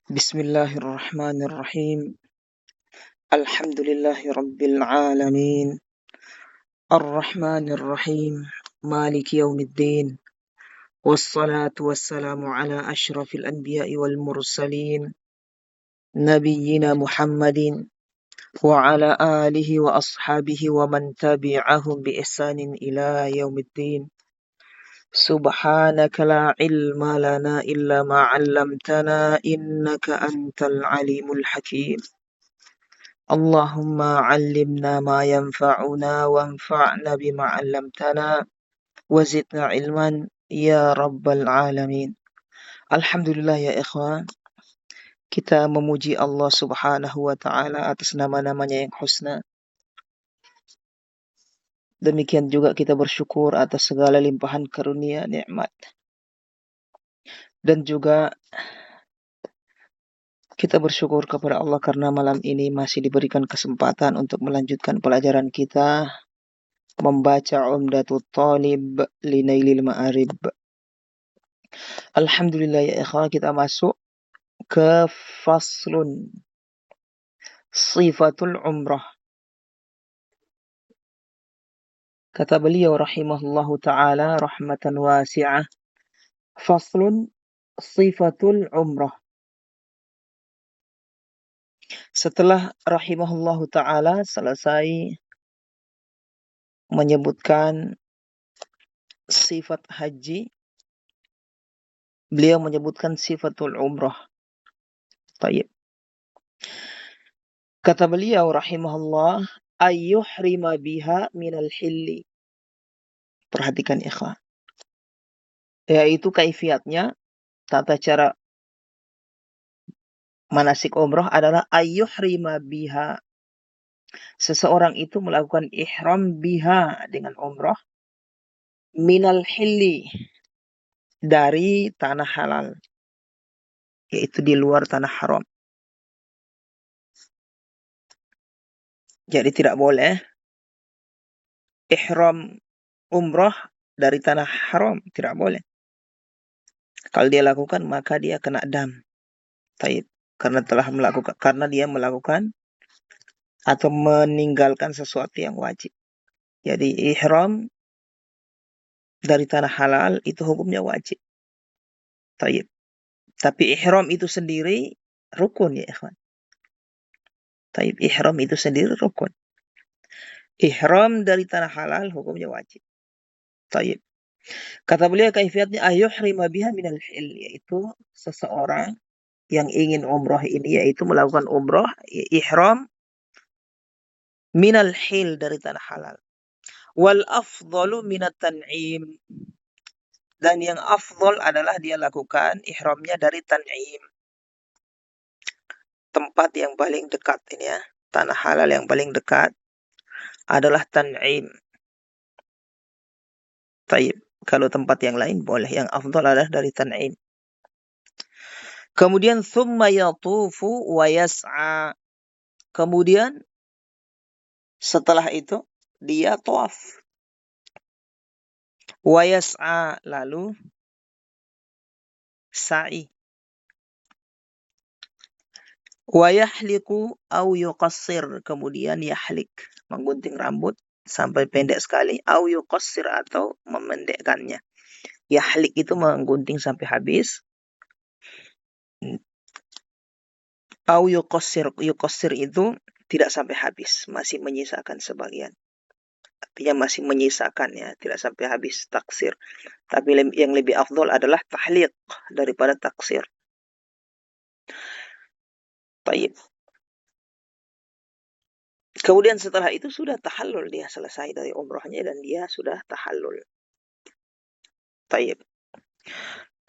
Bismillahirrahmanirrahim. Alhamdulillahi rabbil alamin. Ar-Rahmanir-Rahim. Maliki yaumiddin. Wassalatu wassalamu ala asyrafil anbiya'i wal mursalin. Nabiyyina Muhammadin wa ala alihi wa ashabihi wa man tabi'ahum bi ihsanin ila yaumiddin. Subhanaka la ilma lana illa ma 'allamtana innaka antal alimul hakim. Allahumma 'allimna ma yanfa'una wanfa'na bima 'allamtana wa zidna ilman ya rabbal alamin. Alhamdulillah ya ikhwan, kita memuji Allah Subhanahu wa taala atas nama-namanya yang husna. Demikian juga kita bersyukur atas segala limpahan karunia nikmat. Dan juga kita bersyukur kepada Allah karena malam ini masih diberikan kesempatan untuk melanjutkan pelajaran kita membaca Umdatul Talib li Nailil Ma'arib. Alhamdulillah ya ikhwan, kita masuk ke faslun sifatul umrah. Kata beliau rahimahullahu ta'ala rahmatan wasi'ah, faslun sifatul umrah. Setelah rahimahullahu ta'ala selesai menyebutkan sifat haji, beliau menyebutkan sifatul umrah. Tayyib. Kata beliau rahimahullah, ayyuhrima biha minal hilli. Perhatikan ikhwan. Yaitu kaifiatnya, tata cara manasik umrah adalah ayyuhrima biha. Seseorang itu melakukan ihram biha dengan umrah minal hilli, dari tanah halal, yaitu di luar tanah haram. Jadi tidak boleh ihram umrah dari tanah haram, tidak boleh. Kalau dia lakukan maka dia kena dam. Taib. Karena dia melakukan atau meninggalkan sesuatu yang wajib. Jadi ihram dari tanah halal itu hukumnya wajib. Taib. Tapi ihram itu sendiri rukun ya ikhwan. Taib, ihram itu sendiri rukun. Ihram dari tanah halal hukumnya wajib. Taib. Kata beliau kaifiatnya ayyuhrima biha minal hil, yaitu seseorang yang ingin umrah ini yaitu melakukan umrah ihram minal hil, dari tanah halal. Wal afdalu minat tan'im, dan yang afdal adalah dia lakukan ihramnya dari tan'im, tempat yang paling dekat ini ya, tanah halal yang paling dekat adalah tan'im. Taib. Kalau tempat yang lain boleh, yang afdal adalah dari tan'im. Kemudian thumma yatufu wa yas'a. Kemudian setelah itu dia tawaf. Wa yas'a, lalu sa'i. Wa yahliku au yuqassir, kemudian yahlik, menggunting rambut sampai pendek sekali, au yuqassir, atau memendekkannya. Yahlik itu menggunting sampai habis. Au yuqassir, yuqassir itu tidak sampai habis, masih menyisakan sebagian. Artinya masih menyisakan ya, tidak sampai habis taksir. Tapi yang lebih afdol adalah tahliq daripada taksir. Taib. Kemudian setelah itu sudah tahallul, dia selesai dari umrahnya dan dia sudah tahallul. Taib.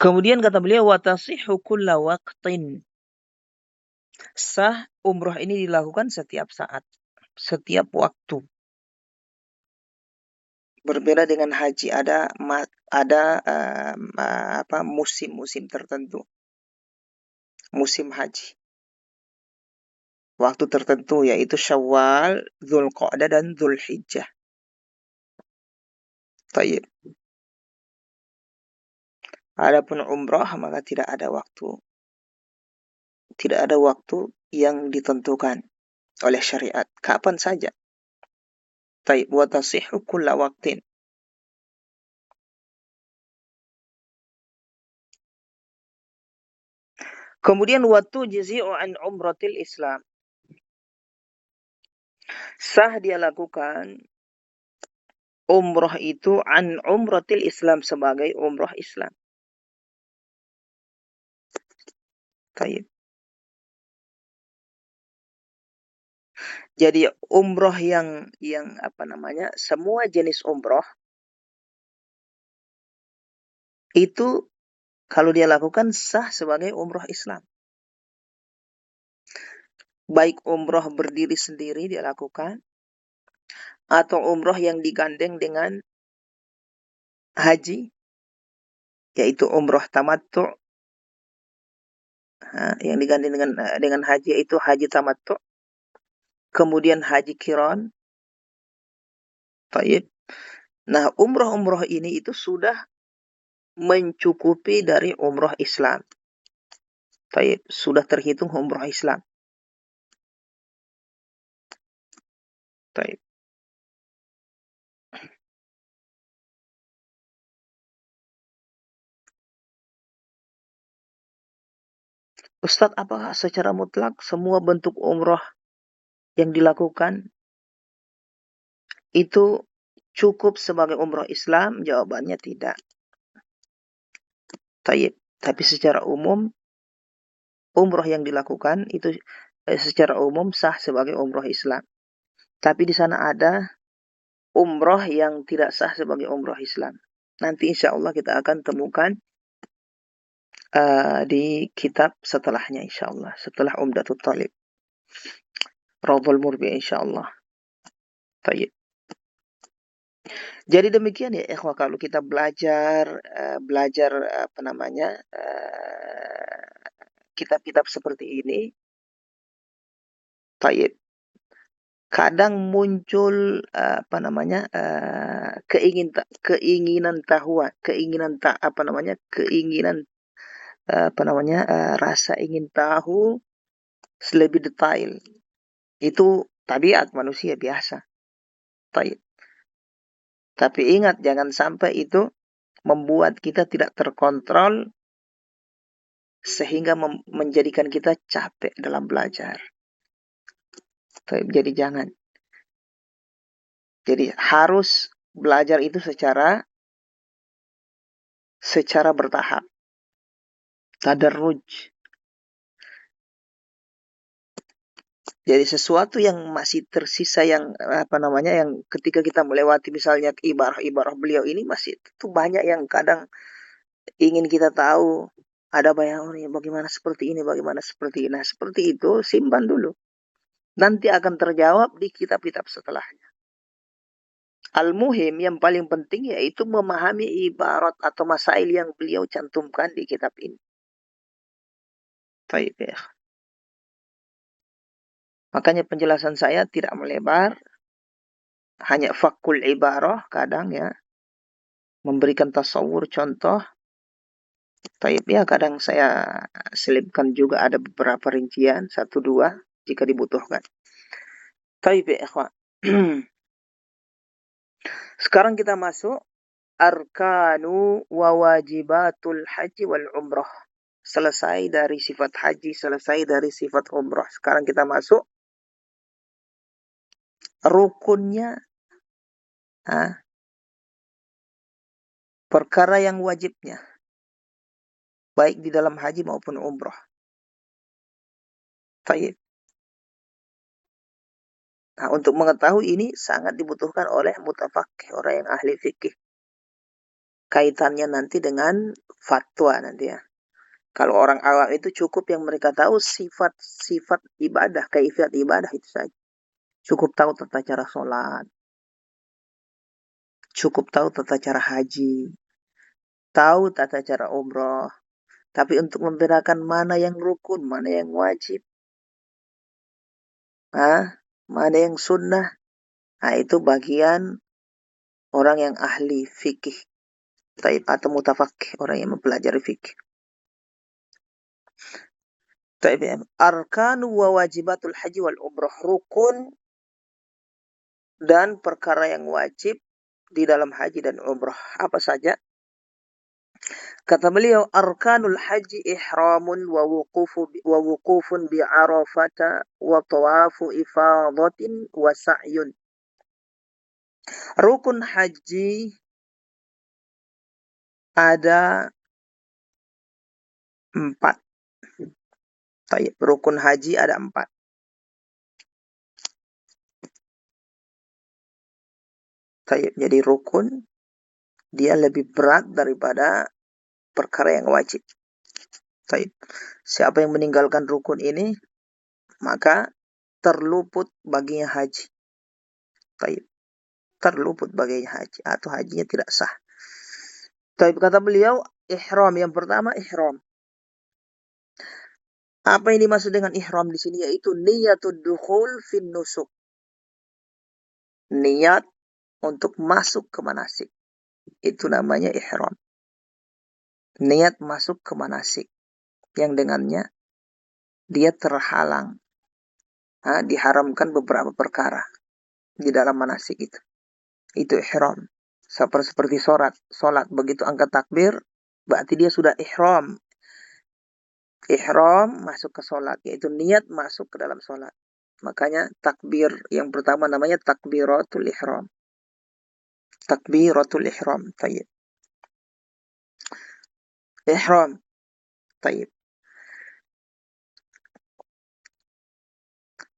Kemudian kata beliau watasihu kulla waqtin. Sah umrah ini dilakukan setiap saat, setiap waktu. Berbeda dengan haji, ada musim-musim tertentu. Musim haji. Waktu tertentu yaitu Syawal, Dzulqa'dah dan Dzulhijjah. Taib. Adapun umrah maka tidak ada waktu Tidak ada waktu yang ditentukan oleh syariat. Kapan saja. Taib wa tasihhu kulla waqtin. Kemudian waktu tujzi'u an umratil Islam. Sah dia lakukan umrah itu an umratil Islam sebagai umrah Islam. Taib. Jadi umroh yang apa namanya, semua jenis umroh itu kalau dia lakukan sah sebagai umroh Islam. Baik umroh berdiri sendiri dia lakukan, atau umroh yang digandeng dengan haji, yaitu umroh tamattu, yang digandeng dengan haji yaitu haji tamattu, kemudian haji kiron. Taib. Nah, umroh-umroh ini itu sudah mencukupi dari umroh Islam. Taib. Sudah terhitung umroh Islam. Taib. Ustadz, apakah secara mutlak semua bentuk umroh yang dilakukan itu cukup sebagai umroh Islam? Jawabannya tidak. Taib. Tapi secara umum, umroh yang dilakukan itu secara umum sah sebagai umroh Islam. Tapi di sana ada umroh yang tidak sah sebagai umroh Islam. Nanti insya Allah kita akan temukan di kitab setelahnya insya Allah. Setelah Umdatul Talib. Raudhul Murbi insya Allah. Taib. Jadi demikian ya ikhwah, kalau kita belajar apa namanya, kitab-kitab seperti ini, taib. Kadang muncul apa namanya, keinginan tahuan, rasa ingin tahu lebih detail. Itu tabiat manusia biasa. Taib. Tapi ingat, jangan sampai itu membuat kita tidak terkontrol sehingga menjadikan kita capek dalam belajar. Jadi jangan. Jadi harus belajar itu secara bertahap. Tadarruj. Jadi sesuatu yang masih tersisa, yang apa namanya, yang ketika kita melewati misalnya ibarah-ibarah beliau ini, masih itu banyak yang kadang ingin kita tahu. Ada bayangan bagaimana seperti ini, bagaimana seperti ini. Nah, seperti itu simpan dulu. Nanti akan terjawab di kitab-kitab setelahnya. Al-Muhim yang paling penting yaitu memahami ibarat atau masail yang beliau cantumkan di kitab ini. Baik ya. Makanya penjelasan saya tidak melebar, hanya fakul ibarah kadang ya, memberikan tasawur contoh. Taib ya, kadang saya selipkan juga ada beberapa rincian, 1-2 jika dibutuhkan. Taib ya ikhwan. Sekarang kita masuk arkanu wa wajibatul haji wal umrah. Selesai dari sifat haji, selesai dari sifat umrah. Sekarang kita masuk rukunnya, perkara yang wajibnya, baik di dalam haji maupun umrah. Taib. Nah, untuk mengetahui ini sangat dibutuhkan oleh mutafaqih, orang yang ahli fikih. Kaitannya nanti dengan fatwa nanti ya. Kalau orang awam itu cukup yang mereka tahu sifat ibadah, kaifiat ibadah itu saja. Cukup tahu tata cara sholat, cukup tahu tata cara haji, tahu tata cara umrah. Tapi untuk membedakan mana yang rukun, mana yang wajib, mana yang sunnah, itu bagian orang yang ahli fikih. Taib atau mutafaqih, orang yang mempelajari fikih. Arkanu wa wajibatul haji wal umrah. Rukun dan perkara yang wajib di dalam haji dan umrah. Apa saja? Kata beliau, arkanul haji ihramun wa wuqufun bi arafata wa tawafu ifadatin wa sa'yun. Rukun haji ada 4. Rukun haji ada 4. Jadi rukun dia lebih berat daripada perkara yang wajib. Siapa yang meninggalkan rukun ini, maka terluput baginya haji. Terluput baginya haji atau hajinya tidak sah. Kata beliau, ihram yang pertama ihram. Apa yang dimaksud dengan ihram di sini yaitu niyatud dukhul fin nusuk. Niat untuk masuk ke manasik. Itu namanya ihram. Niat masuk ke manasik. Yang dengannya dia terhalang. Diharamkan beberapa perkara di dalam manasik itu. Itu ihram. Seperti sholat. Begitu angkat takbir, berarti dia sudah ihram. Ihram masuk ke sholat. Yaitu niat masuk ke dalam sholat. Makanya takbir yang pertama namanya takbiratul ihram. Takbiratul ihram. Tayyib. Ihram. Tayyib.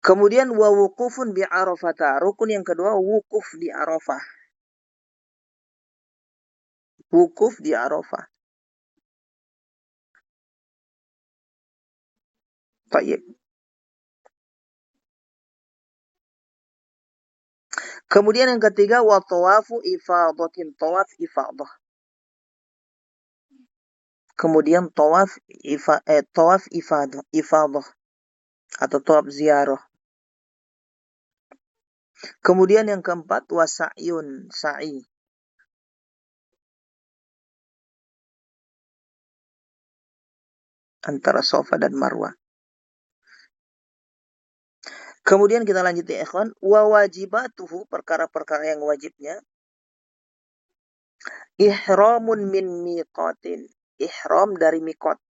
Kemudian wa wukufun bi arafata. Rukun yang kedua wukuf di Arafah. Wukuf di Arafah. Tayyib. Kemudian yang ketiga wa tawafu ifadatin. Tawaf ifadah. Kemudian tawaf ifadah atau tawaf ziarah. Kemudian yang keempat wasa'yun, sa'i. Antara Safa dan Marwah. Kemudian kita lanjut ya ikhwan, wa wajibatuhu, perkara-perkara yang wajibnya. Ihramun min miqatin. Ihram dari miqat.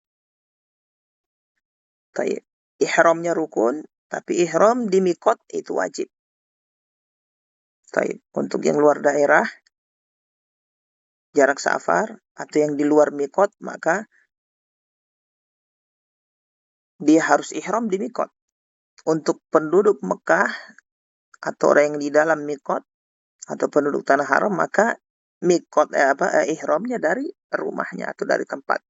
Ihramnya rukun, tapi ihram di miqat itu wajib. Untuk yang luar daerah, jarak safar, atau yang di luar miqat, maka dia harus ihram di miqat. Untuk penduduk Mekah, atau orang yang di dalam miqat, atau penduduk tanah haram, maka miqat ihramnya dari rumahnya atau dari tempat.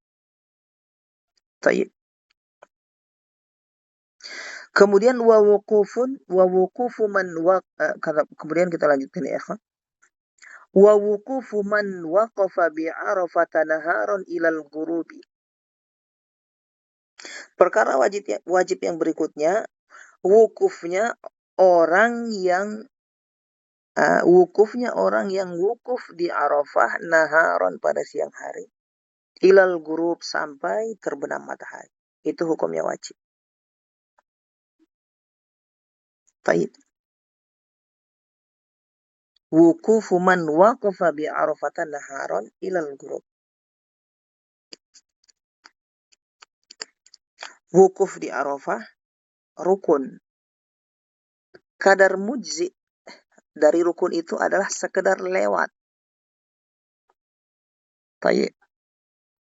Kemudian kemudian kita lanjutkan ya ikhwan. Wa wuqufu man waqafa bi Arafah naharan ilal ghurubi. Perkara wajib yang berikutnya, wukufnya orang yang wukuf di Arafah naharan pada siang hari. Ilal ghurub sampai terbenam matahari. Itu hukumnya wajib. Wukufu man waqafa bi Arafah naharan ilal ghurub. Wukuf di Arafah rukun. Kadar mujzi dari rukun itu adalah sekedar lewat.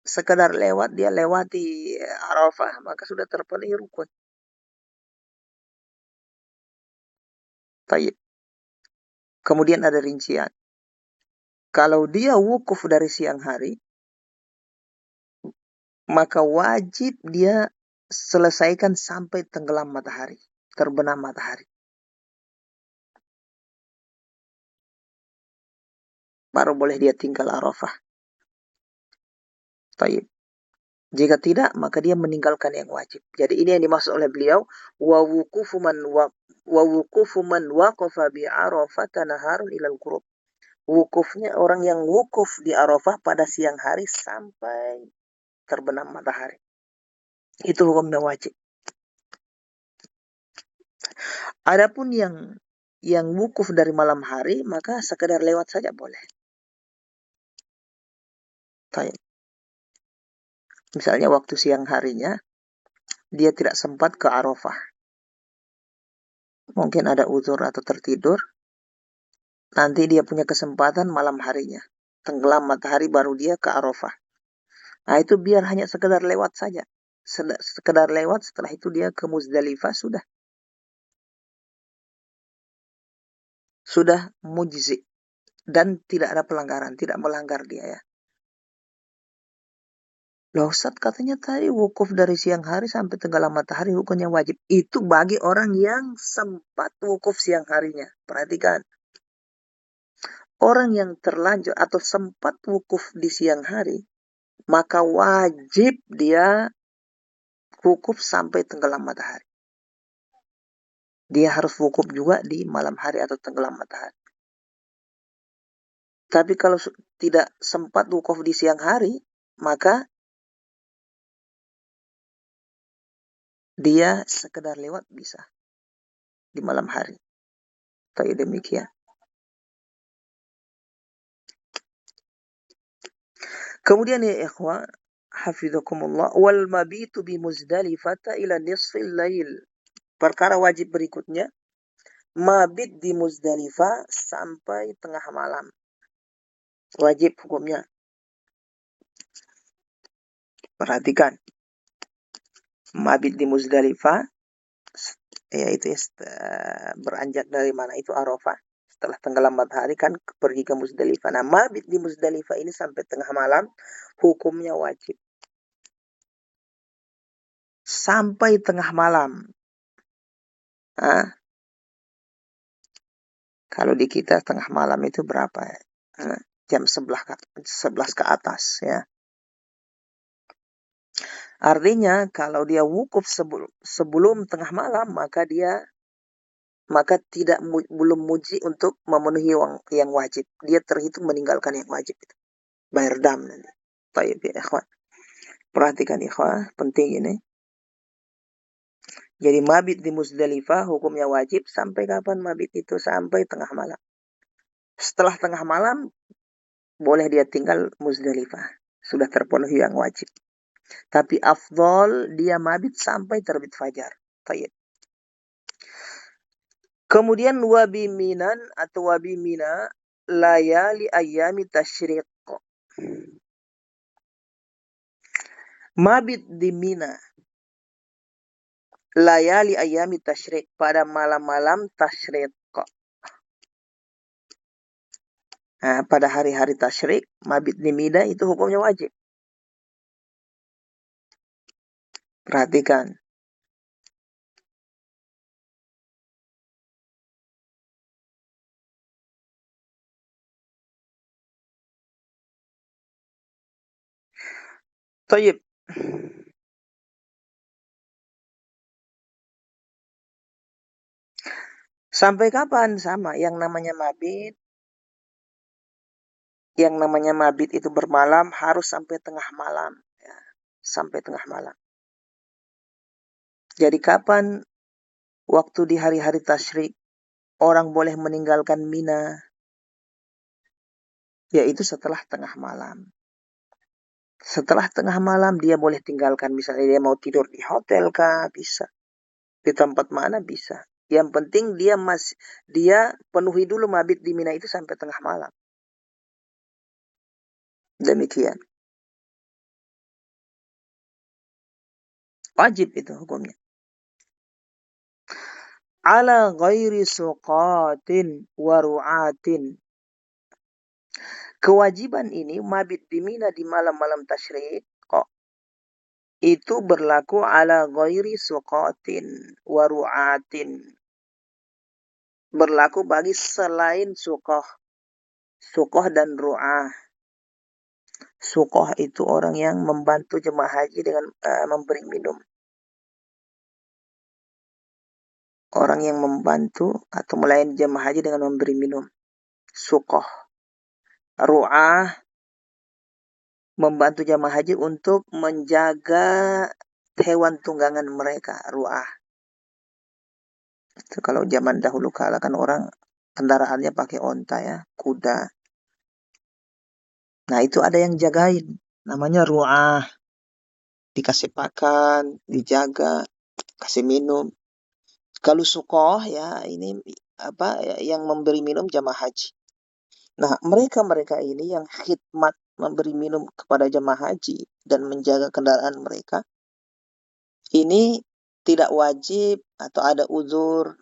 Sekedar lewat, dia lewati Arafah, maka sudah terpenuhi rukun. Kemudian ada rincian. Kalau dia wukuf dari siang hari, maka wajib dia selesaikan sampai tenggelam matahari, terbenam matahari. Baru boleh dia tinggal Arafah. Jika tidak, maka dia meninggalkan yang wajib. Jadi ini yang dimaksud oleh beliau, wa wuqufu man waqafa bi Arafah naharun ilal ghurub. Wukufnya orang yang wukuf di Arafah pada siang hari sampai terbenam matahari. Itu hukumnya wajib. Adapun yang wukuf dari malam hari, maka sekedar lewat saja boleh. Baik. Misalnya waktu siang harinya, dia tidak sempat ke Arafah. Mungkin ada uzur atau tertidur, nanti dia punya kesempatan malam harinya. Tenggelam matahari baru dia ke Arafah. Nah itu biar hanya sekedar lewat saja. Sekedar lewat, setelah itu dia ke Muzdalifah, sudah mujzi. Dan tidak ada pelanggaran, tidak melanggar dia ya. Loh Ustaz katanya tadi wukuf dari siang hari sampai tenggelam matahari hukumnya wajib. Itu bagi orang yang sempat wukuf siang harinya. Perhatikan. Orang yang terlanjur atau sempat wukuf di siang hari, maka wajib dia wukuf sampai tenggelam matahari. Dia harus wukuf juga di malam hari atau tenggelam matahari. Tapi kalau tidak sempat wukuf di siang hari, maka dia sekedar lewat bisa di malam hari. Kayak demikian. Kemudian ya ikhwan, hafizakumullah, wal mabitu bi Muzdalifata ila nisfil lail. Perkara wajib berikutnya, mabit di Muzdalifah sampai tengah malam. Wajib hukumnya. Perhatikan. Mabit di Muzdalifah, yaitu beranjak dari mana itu Arafah. Setelah tenggelam matahari kan pergi ke Muzdalifah. Nah, mabit di Muzdalifah ini sampai tengah malam, hukumnya wajib. Sampai tengah malam. Nah, kalau di kita tengah malam itu berapa ya? Jam 11 ke atas ya. Artinya kalau dia wukuf sebelum tengah malam, maka belum muji untuk memenuhi yang wajib. Dia terhitung meninggalkan yang wajib itu. Bayar dam nanti. Baik ya ikhwan. Perhatikan ikhwan, penting ini. Jadi mabit di Muzdalifah hukumnya wajib sampai kapan mabit itu? Sampai tengah malam. Setelah tengah malam boleh dia tinggal Muzdalifah. Sudah terpenuhi yang wajib. Tapi afdol dia mabit sampai terbit fajar. Baik. Kemudian wabi minan atau wabi mina layali ayami tasyriq. Mabit di Mina layali ayami tasyriq pada malam-malam tasyriq. Nah, pada hari-hari tasyriq, mabit di Mina itu hukumnya wajib. Perhatikan. Tayyib. Sampai kapan? Sama. Yang namanya mabit itu bermalam harus sampai tengah malam. Ya, sampai tengah malam. Jadi kapan waktu di hari-hari tasyrik orang boleh meninggalkan Mina? Yaitu setelah tengah malam. Setelah tengah malam dia boleh tinggalkan. Misalnya dia mau tidur di hotel kah? Bisa. Di tempat mana? Bisa. Yang penting dia penuhi dulu mabit di Mina itu sampai tengah malam. Demikian. Wajib itu hukumnya. Ala ghairi suqatin wa ru'atin. Kewajiban ini mabit di Mina di malam-malam tasyrik kok itu berlaku ala ghairi suqatin wa ru'atin. Berlaku bagi selain suqah. Suqah dan ru'ah. Suqah itu orang yang membantu jemaah haji dengan memberi minum. Orang yang membantu atau melayani jemaah haji dengan memberi minum. Suqah. Ru'ah membantu jemaah haji untuk menjaga hewan tunggangan mereka, ru'ah. Itu kalau zaman dahulu kala kan orang kendaraannya pakai onta ya, kuda. Nah itu ada yang jagain, namanya ru'ah. Dikasih pakan, dijaga, kasih minum. Kalau sukoh ya ini apa yang memberi minum jamaah haji. Nah mereka-mereka ini yang khidmat memberi minum kepada jamaah haji dan menjaga kendaraan mereka, ini tidak wajib atau ada uzur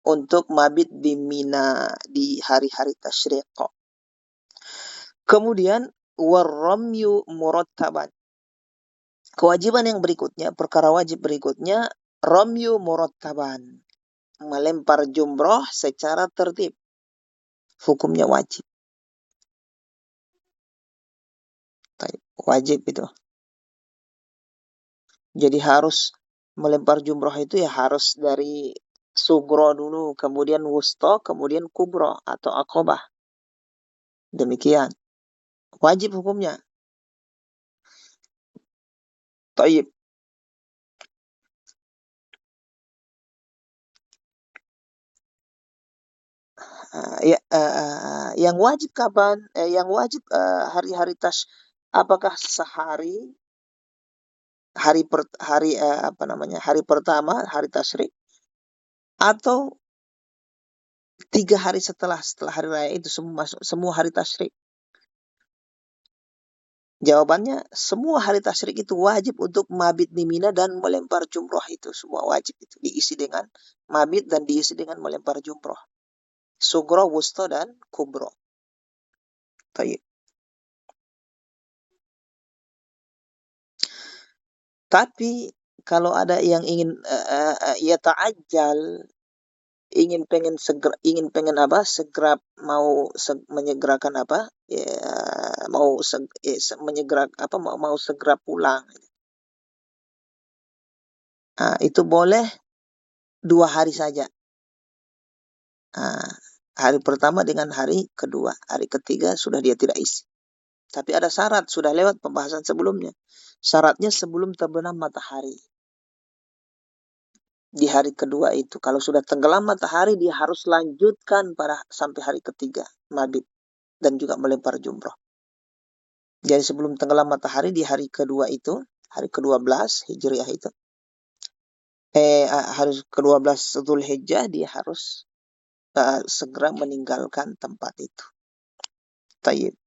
untuk mabit di Mina di hari-hari tasyriq. Kemudian warramyu murattaban. Kewajiban yang berikutnya, perkara wajib berikutnya, ramyu murattaban. Melempar jumroh secara tertib. Hukumnya wajib. Wajib itu. Jadi harus melempar jumroh itu ya harus dari sugro dulu, kemudian wusto, kemudian kubro atau akobah. Demikian. Wajib hukumnya. Taib. Yang wajib kapan? Yang wajib hari-hari apakah sehari hari pertama hari tasyrik atau 3 hari setelah hari raya itu semua hari tasyrik? Jawabannya semua hari tasyrik itu wajib untuk mabit di Mina dan melempar jumroh, itu semua wajib, itu diisi dengan mabit dan diisi dengan melempar jumroh. Sugro, wusto dan kubro. Baik. Tapi kalau ada yang ingin ya ta'ajjal, ingin segera mau menyegerakan mau segera pulang. Nah, itu boleh 2 hari saja. Nah, hari pertama dengan hari kedua, hari ketiga sudah dia tidak isi. Tapi ada syarat, sudah lewat pembahasan sebelumnya. Syaratnya sebelum terbenam matahari. Di hari kedua itu, kalau sudah tenggelam matahari, dia harus lanjutkan sampai hari ketiga, mabit, dan juga melempar jumroh. Jadi sebelum tenggelam matahari di hari kedua itu, hari ke-12 Hijriah itu, hari ke-12 Dzulhijjah, dia harus segera meninggalkan tempat itu. Tayyib.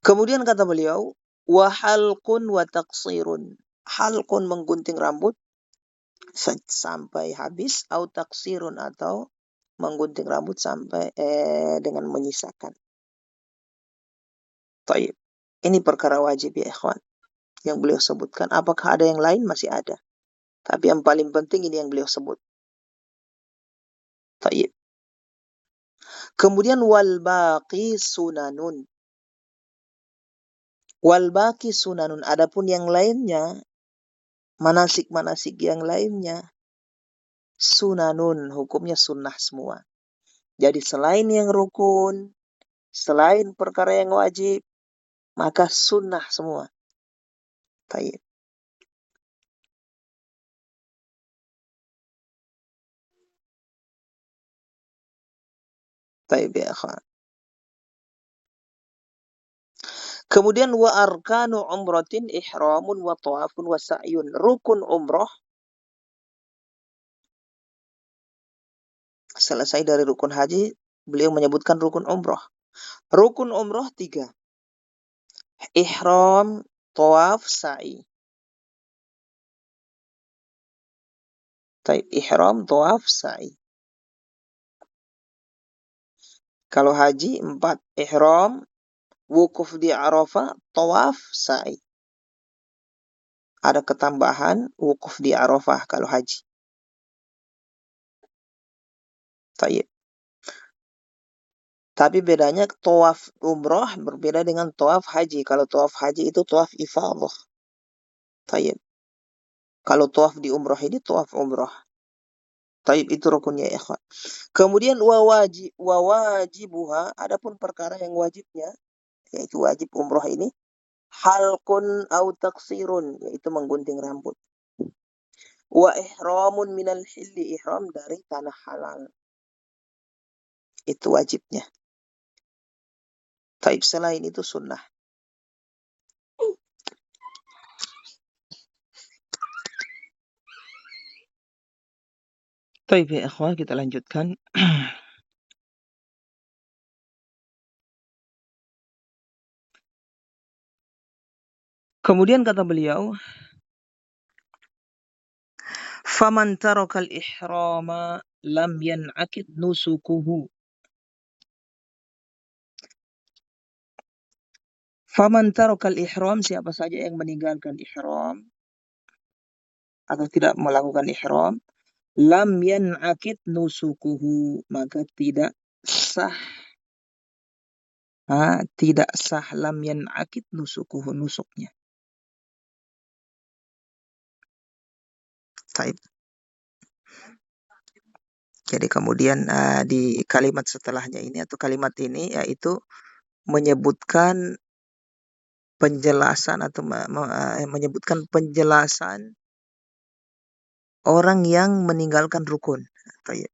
Kemudian kata beliau, wa halqun wa taqsirun. Halqun menggunting rambut sampai habis, atau taksirun atau menggunting rambut sampai dengan menyisakan. Taib. Ini perkara wajib ya ikhwan yang beliau sebutkan. Apakah ada yang lain? Masih ada. Tapi yang paling penting ini yang beliau sebut. Taib. Kemudian wal baqi sunanun. Wal baqi sunanun. Adapun yang lainnya, manasik-manasik yang lainnya, sunanun, hukumnya sunnah semua. Jadi selain yang rukun, selain perkara yang wajib, maka sunnah semua. Taib. Taib ya akhwan. Kemudian wa arkanu umratin ihramun wa tawafun wa sa'yun. Rukun umrah, selesai dari rukun haji, beliau menyebutkan rukun umrah. Rukun umrah 3. Ihram, tawaf, sa'i. Taib, ihram, tawaf, sa'i. Kalau haji 4. Ihram, wukuf di Arafah, tawaf, sa'i. Ada ketambahan wukuf di Arafah kalau haji. Taib. Tapi bedanya tawaf umrah berbeda dengan tawaf haji. Kalau tawaf haji itu tawaf ifadah. Taib. Kalau tawaf di umrah ini tawaf umrah. Taib, itu rukunnya ya ikhwan. Kemudian wawajibuha, adapun perkara yang wajibnya, yaitu wajib umroh ini halqun au taksirun, yaitu menggunting rambut. Wa ihramun minal hilli, ihram dari tanah halal. Itu wajibnya. Taib selain itu sunnah. Taib ya ikhwan, kita lanjutkan. Kemudian kata beliau, faman tarakal ihrama lam yan'akid nusukuhu. Faman tarakal ihram, siapa saja yang meninggalkan ihram atau tidak melakukan ihram, lam yan'akid nusukuhu, maka tidak sah. Tidak sah, lam yan'akid nusukuhu, nusuknya. Taib. Jadi kemudian di kalimat setelahnya ini atau kalimat ini yaitu menyebutkan penjelasan atau menyebutkan penjelasan orang yang meninggalkan rukun. Taib.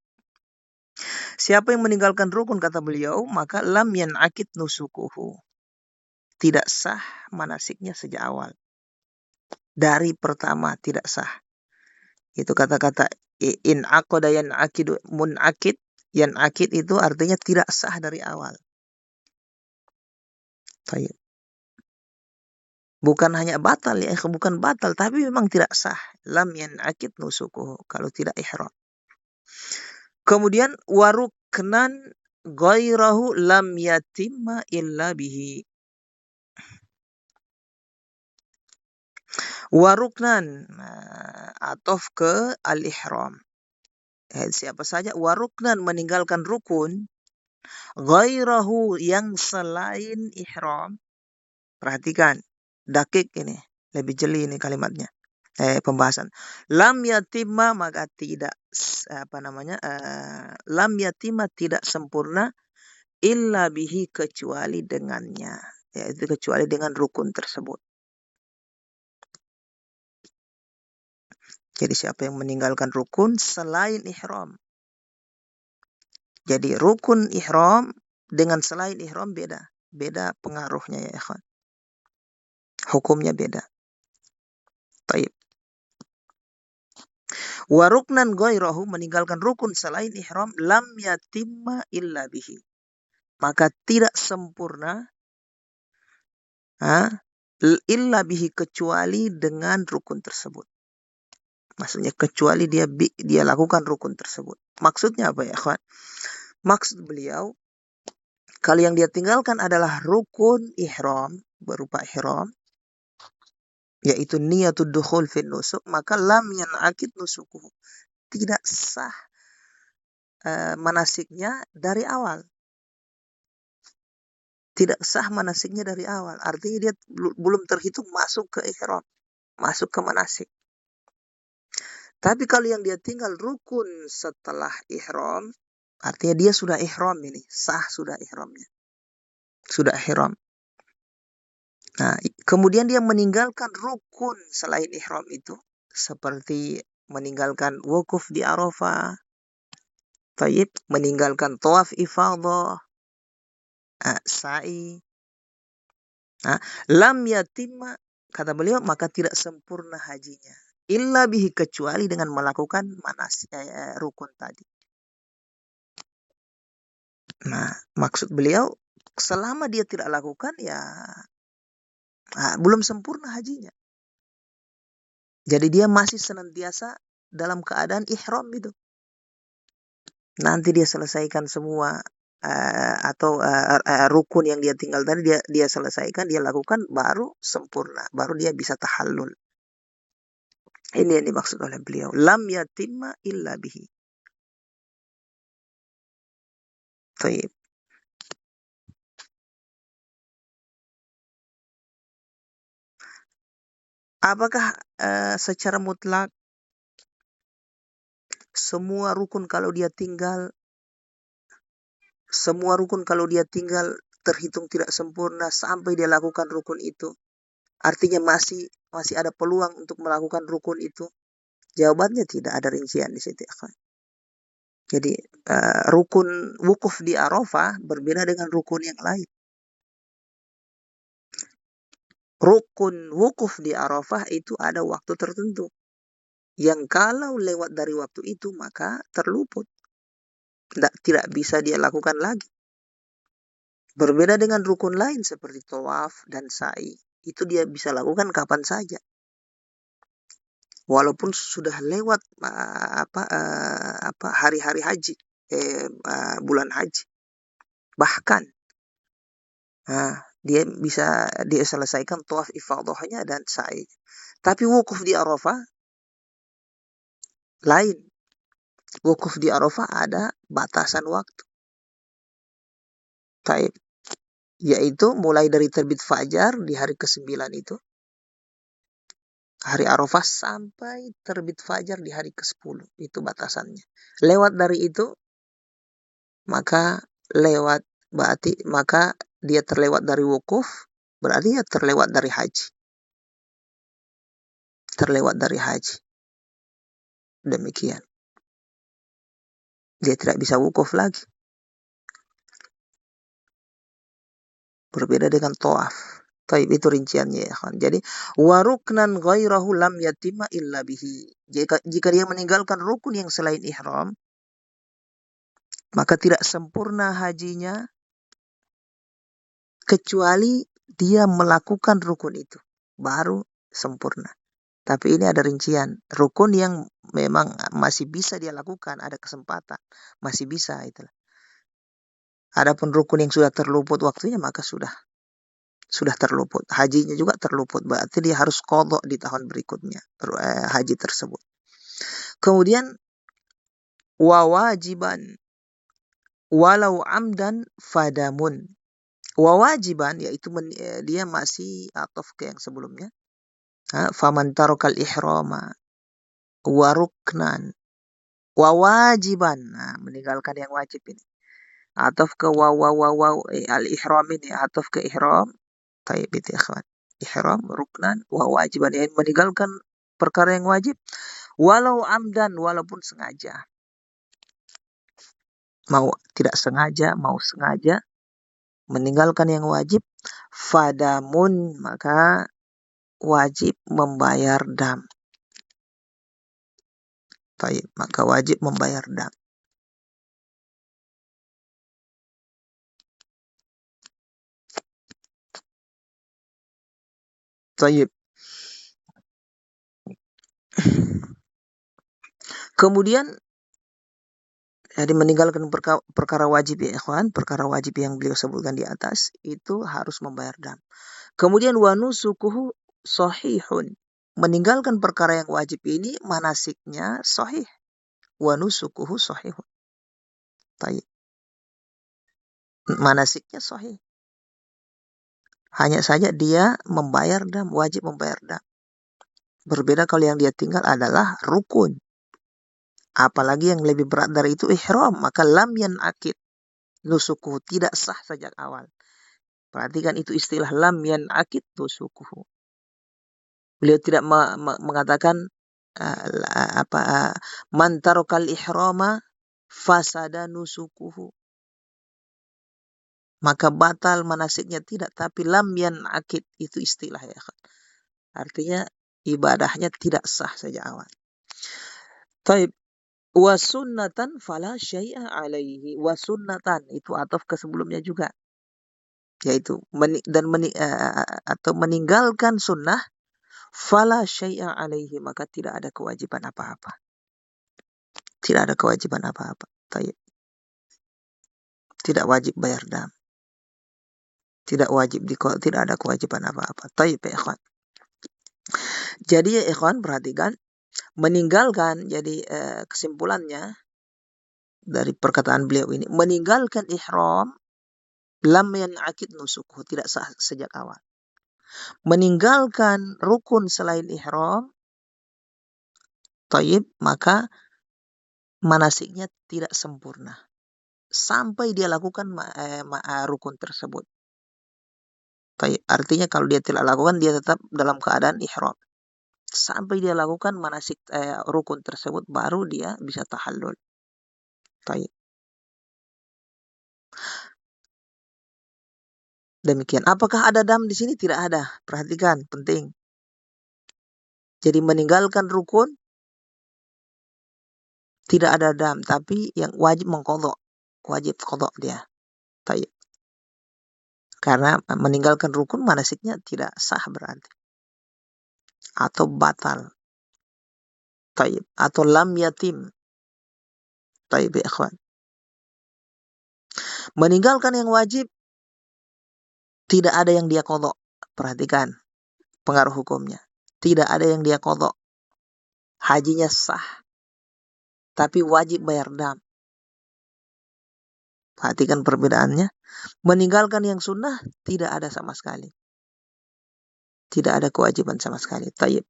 Siapa yang meninggalkan rukun kata beliau, maka lam yan'akid nusukuhu. Tidak sah manasiknya sejak awal. Dari pertama tidak sah. Itu kata-kata in aqada yan'akidu mun'akid. Yan'akid itu artinya tidak sah dari awal. Taib. Bukan hanya batal ya, bukan batal, tapi memang tidak sah. Lam yan'akid nusukuhu, kalau tidak ihram. Kemudian waruknan ghairahu lam yatimma illa bihi. Waruknan atof ke al-ihram. Siapa saja waruknan meninggalkan rukun, ghairahu yang selain ihram. Perhatikan, dakik ini, lebih jeli ini kalimatnya. Pembahasan. Lam yatimma, maka tidak lam yatimma, tidak sempurna illa bihi, kecuali dengannya, yaitu kecuali dengan rukun tersebut. Jadi siapa yang meninggalkan rukun selain ihram. Jadi rukun ihram dengan selain ihram beda. Beda pengaruhnya ya ikhwan. Hukumnya beda. Taib. Wa ruknan ghairahu, meninggalkan rukun selain ihram, lam yatimma illa bihi. Maka tidak sempurna illa bihi, kecuali dengan rukun tersebut. Maksudnya kecuali dia lakukan rukun tersebut. Maksudnya apa ya ikhwan? Maksud beliau, kalau yang dia tinggalkan adalah rukun ihram, berupa ihram, yaitu niyatud dukhul fin nusuk, maka lam yan'akid nusukuhu. Tidak sah manasiknya dari awal. Tidak sah manasiknya dari awal. Artinya dia belum terhitung masuk ke ihram, masuk ke manasik. Tapi kalau yang dia tinggal rukun setelah ihram, artinya dia sudah ihram ini, sah sudah ihramnya. Sudah ihram. Nah, kemudian dia meninggalkan rukun selain ihram itu, seperti meninggalkan wukuf di Arafah, taib, meninggalkan tawaf ifadah, sa'i. Lam yatimma, kata beliau, maka tidak sempurna hajinya. Illa bihi, kecuali dengan melakukan manasik rukun tadi. Nah, maksud beliau, selama dia tidak lakukan ya belum sempurna hajinya. Jadi dia masih senantiasa dalam keadaan ihram itu. Nanti dia selesaikan semua atau rukun yang dia tinggal tadi dia selesaikan, dia lakukan, baru sempurna, baru dia bisa tahallul. Ini yang dimaksud oleh beliau, lam yatimma illa bihi. Taib. Apakah secara mutlak semua rukun kalau dia tinggal terhitung tidak sempurna sampai dia lakukan rukun itu? Artinya masih ada peluang untuk melakukan rukun itu? Jawabannya tidak ada rincian di situ. Jadi rukun wukuf di Arafah berbeda dengan rukun yang lain. Rukun wukuf di Arafah itu ada waktu tertentu, yang kalau lewat dari waktu itu maka terluput. Tidak bisa dia lakukan lagi. Berbeda dengan rukun lain seperti tawaf dan sa'i. Itu dia bisa lakukan kapan saja. Walaupun sudah lewat hari-hari haji, bulan haji. Bahkan dia bisa dia selesaikan tawaf ifadahnya dan sa'i. Tapi wukuf di Arafah lain. Wukuf di Arafah ada batasan waktu. Taib. Yaitu mulai dari terbit fajar di hari ke-9 itu, hari Arafah, sampai terbit fajar di hari ke-10. Itu batasannya. Lewat dari itu, maka dia terlewat dari wukuf, berarti dia terlewat dari haji. Terlewat dari haji. Demikian. Dia tidak bisa wukuf lagi. Berbeda dengan tawaf. Taib, itu rinciannya ya kan. Jadi waruknan ghairahu lam yatima illa bihi. Jika dia meninggalkan rukun yang selain ihram, maka tidak sempurna hajinya kecuali dia melakukan rukun itu, baru sempurna. Tapi ini ada rincian. Rukun yang memang masih bisa dia lakukan, ada kesempatan, masih bisa itulah. Adapun rukun yang sudah terluput waktunya, maka sudah terluput. Hajinya juga terluput. Berarti dia harus qadha di tahun berikutnya haji tersebut. Kemudian wawajiban walau amdan fadamun. Wawajiban yaitu dia masih ataf ke yang sebelumnya. Faman tarakal ihrama waruknan wawajiban. Meninggalkan yang wajib ini. Ataf ke al-ihram ini, ataf ke ihram. Taib itu ikhwan. Ihram, ruknan, wajiban. Yang meninggalkan perkara yang wajib. Walau amdan, walaupun sengaja. Mau tidak sengaja, mau sengaja. Meninggalkan yang wajib. Fadamun, maka wajib membayar dam. Taib, maka wajib membayar dam. Taib. Kemudian jadi meninggalkan perkara wajib ya ikhwan, perkara wajib yang beliau sebutkan di atas itu harus membayar dam. Kemudian wanusukuhu sahihun. Meninggalkan perkara yang wajib ini manasiknya sahih. Wanusukuhu sahihun. Taib. Manasiknya sahih. Hanya saja dia membayar dam, wajib membayar dam. Berbeda kalau yang dia tinggal adalah rukun. Apalagi yang lebih berat dari itu ihram, maka lam yanakid nusukuhu, tidak sah sejak awal. Perhatikan itu istilah lam yanakid nusukuhu. Beliau tidak mengatakan man tarakal ihrama fasada nusukuhu, maka batal manasiknya, tidak, tapi lam yanakid itu istilah ya. Artinya ibadahnya tidak sah sejak awal. Taib. Wasunnatan fala syai'a alaihi. Wasunnatan itu ataf ke sebelumnya juga, yaitu atau meninggalkan sunnah, fala syai'a alaihi, maka tidak ada kewajiban apa-apa. Tidak ada kewajiban apa-apa. Taib. Tidak wajib bayar dam. Tidak ada kewajiban apa-apa. Taib ya ikhwan. Jadi ya ikhwan, perhatikan, meninggalkan, jadi kesimpulannya dari perkataan beliau ini, meninggalkan ihram lam yanakid nusukuhu, tidak sah sejak awal. Meninggalkan rukun selain ihram, taib, maka manasiknya tidak sempurna sampai dia lakukan rukun tersebut. Artinya kalau dia tidak lakukan, dia tetap dalam keadaan ihram. Sampai dia lakukan manasik rukun tersebut, baru dia bisa tahallul. Taib. Demikian. Apakah ada dam di sini? Tidak ada. Perhatikan, penting. Jadi meninggalkan rukun tidak ada dam, tapi yang wajib mengqadha. Wajib qadha dia. Taib. Karena meninggalkan rukun manasiknya tidak sah berarti. Atau batal. Taib. Atau lam yatim. Taib ya ikhwan. Meninggalkan yang wajib tidak ada yang dia qadha. Perhatikan pengaruh hukumnya. Tidak ada yang dia qadha. Hajinya sah. Tapi wajib bayar dam. Perhatikan perbedaannya. Meninggalkan yang sunnah tidak ada sama sekali. Tidak ada kewajiban sama sekali. Taib.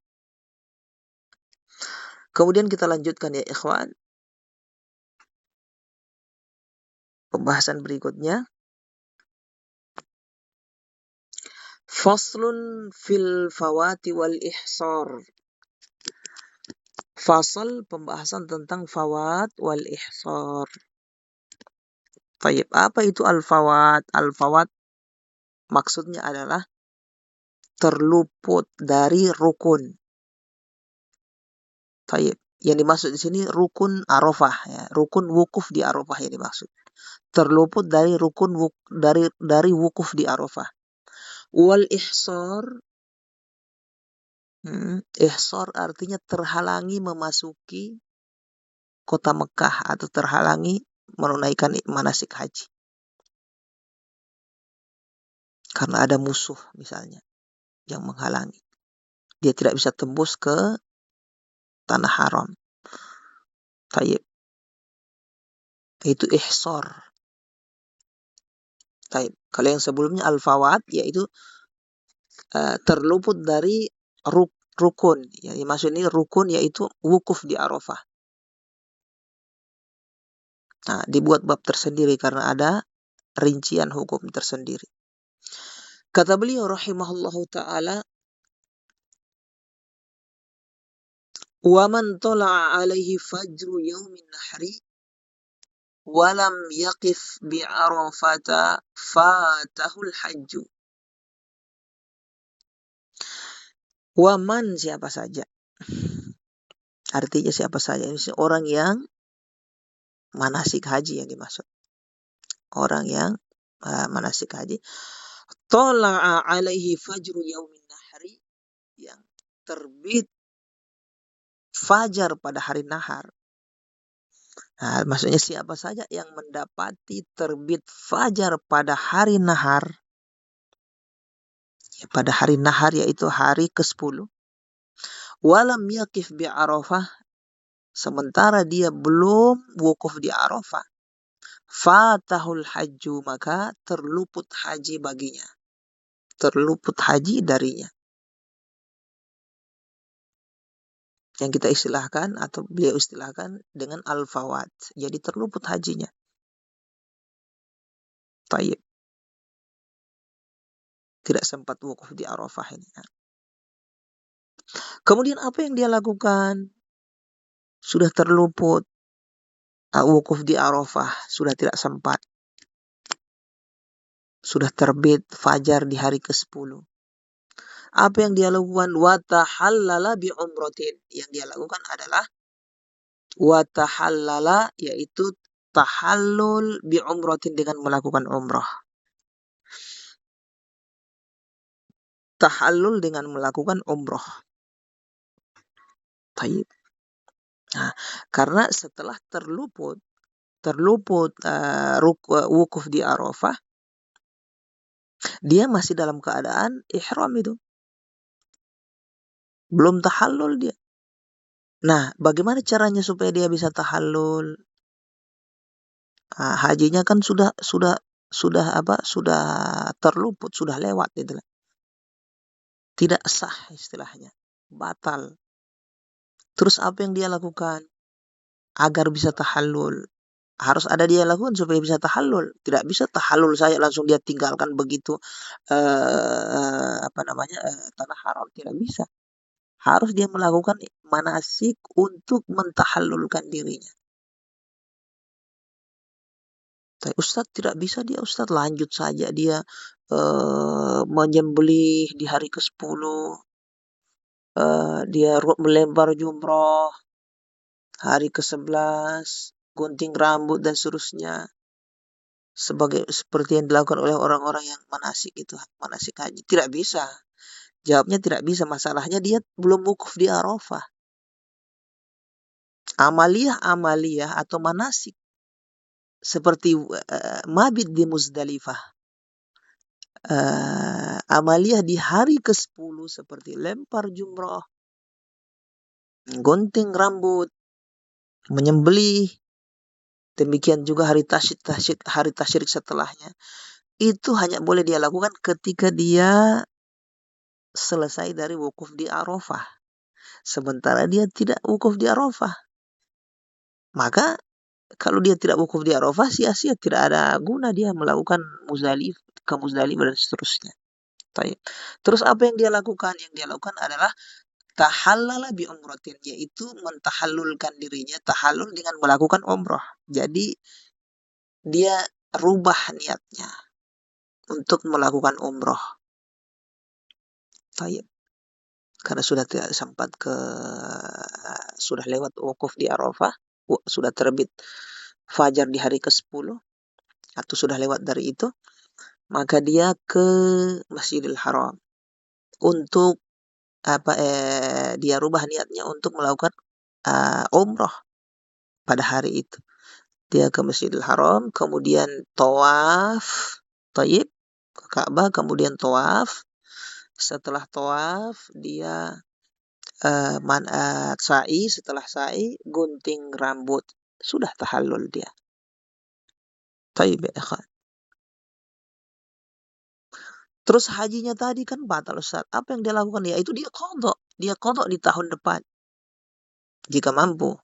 Kemudian kita lanjutkan ya ikhwan. Pembahasan berikutnya. Faslun fil fawati wal ihsar. Fasal pembahasan tentang fawat wal ihsar. Taib. Apa itu al-fawat? Al-fawat maksudnya adalah terluput dari rukun. Taib. Yang dimaksud di sini rukun Arafah ya, rukun wukuf di Arafah yang dimaksud. Terluput dari rukun dari wukuf di Arafah. Wal ihsar, ihsar artinya terhalangi memasuki kota Mekah atau terhalangi menunaikan manasik haji. Karena ada musuh misalnya yang menghalangi. Dia tidak bisa tembus ke tanah haram. Taib. Itu ihsar. Taib. Kalau yang sebelumnya al-fawat yaitu terluput dari rukun. Ya, maksud ini rukun yaitu wukuf di Arafah. Nah, dibuat bab tersendiri karena ada rincian hukum tersendiri. Kata beliau rahimahullahu ta'ala, wa man tala'a alaihi fajru yaumin nahri walam yaqif bi Arafata fatahul hajju. Wa man siapa saja. Artinya siapa saja. Ini orang yang manasik haji yang dimaksud. Orang yang manasik haji. Tala'a alaihi fajru yaumin nahri, yang terbit fajar pada hari nahar. Nah, maksudnya siapa saja yang mendapati terbit fajar pada hari nahar. Ya, pada hari nahar yaitu hari ke-10. Walam yaqif bi Arafah, sementara dia belum wukuf di Arafah. Fatahul hajju, maka terluput haji baginya. Terluput haji darinya. Yang kita istilahkan atau beliau istilahkan dengan al-fawat. Jadi terluput hajinya. Taib. Tidak sempat wukuf di Arafah ini. Kemudian apa yang dia lakukan? Sudah terluput wukuf di Arafah, sudah tidak sempat. Sudah terbit fajar di hari ke-10. Apa yang dia lakukan? Wa tahallala bi umratin. Yang dia lakukan adalah wa tahallala, yaitu tahallul bi umratin, dengan melakukan umrah. Tahallul dengan melakukan umrah. Taib. Nah, karena setelah terluput wukuf di Arafah, dia masih dalam keadaan ihram itu. Belum tahallul dia. Nah, bagaimana caranya supaya dia bisa tahallul? Nah, hajinya kan sudah terluput, sudah lewat gitu. Tidak sah istilahnya. Batal. Terus apa yang dia lakukan agar bisa tahallul? Harus ada dia lakukan supaya bisa tahallul. Tidak bisa tahallul saya langsung dia tinggalkan begitu tanah haram, tidak bisa. Harus dia melakukan manasik untuk mentahallulkan dirinya. Tapi Ustadz tidak bisa dia Ustadz lanjut saja dia menyembelih di hari ke-10, dia melempar jumroh hari ke-11, gunting rambut dan seterusnya. Seperti yang dilakukan oleh orang-orang yang manasik haji. Tidak bisa. Jawabnya tidak bisa. Masalahnya dia belum wukuf di Arafah. Amaliyah atau manasik seperti mabit di Muzdalifah. Amaliyah di hari ke-10 seperti lempar jumrah, gunting rambut, menyembelih, demikian juga hari tasyrik setelahnya. Itu hanya boleh dia lakukan ketika dia selesai dari wukuf di Arafah. Sementara dia tidak wukuf di Arafah, maka kalau dia tidak wukuf di Arafah, sia-sia, tidak ada guna dia melakukan ke Muzdalifah dan seterusnya. Terus apa yang dia lakukan? Yang dia lakukan adalah tahallala bi umratin, yaitu mentahallulkan dirinya, tahallul dengan melakukan umrah. Jadi dia rubah niatnya untuk melakukan umrah. Karena sudah tidak sempat sudah lewat wukuf di Arafah, sudah terbit fajar di hari ke-10 atau sudah lewat dari itu, maka dia ke Masjidil Haram untuk dia rubah niatnya untuk melakukan umrah pada hari itu. Dia ke Masjidil Haram, kemudian tawaf, ke Ka'bah, kemudian tawaf. Setelah tawaf dia sa'i, setelah sa'i gunting rambut, sudah tahallul dia. Terus hajinya tadi kan batal Ustaz. Apa yang dia lakukan? Ya itu dia qadha. Dia qadha di tahun depan. Jika mampu.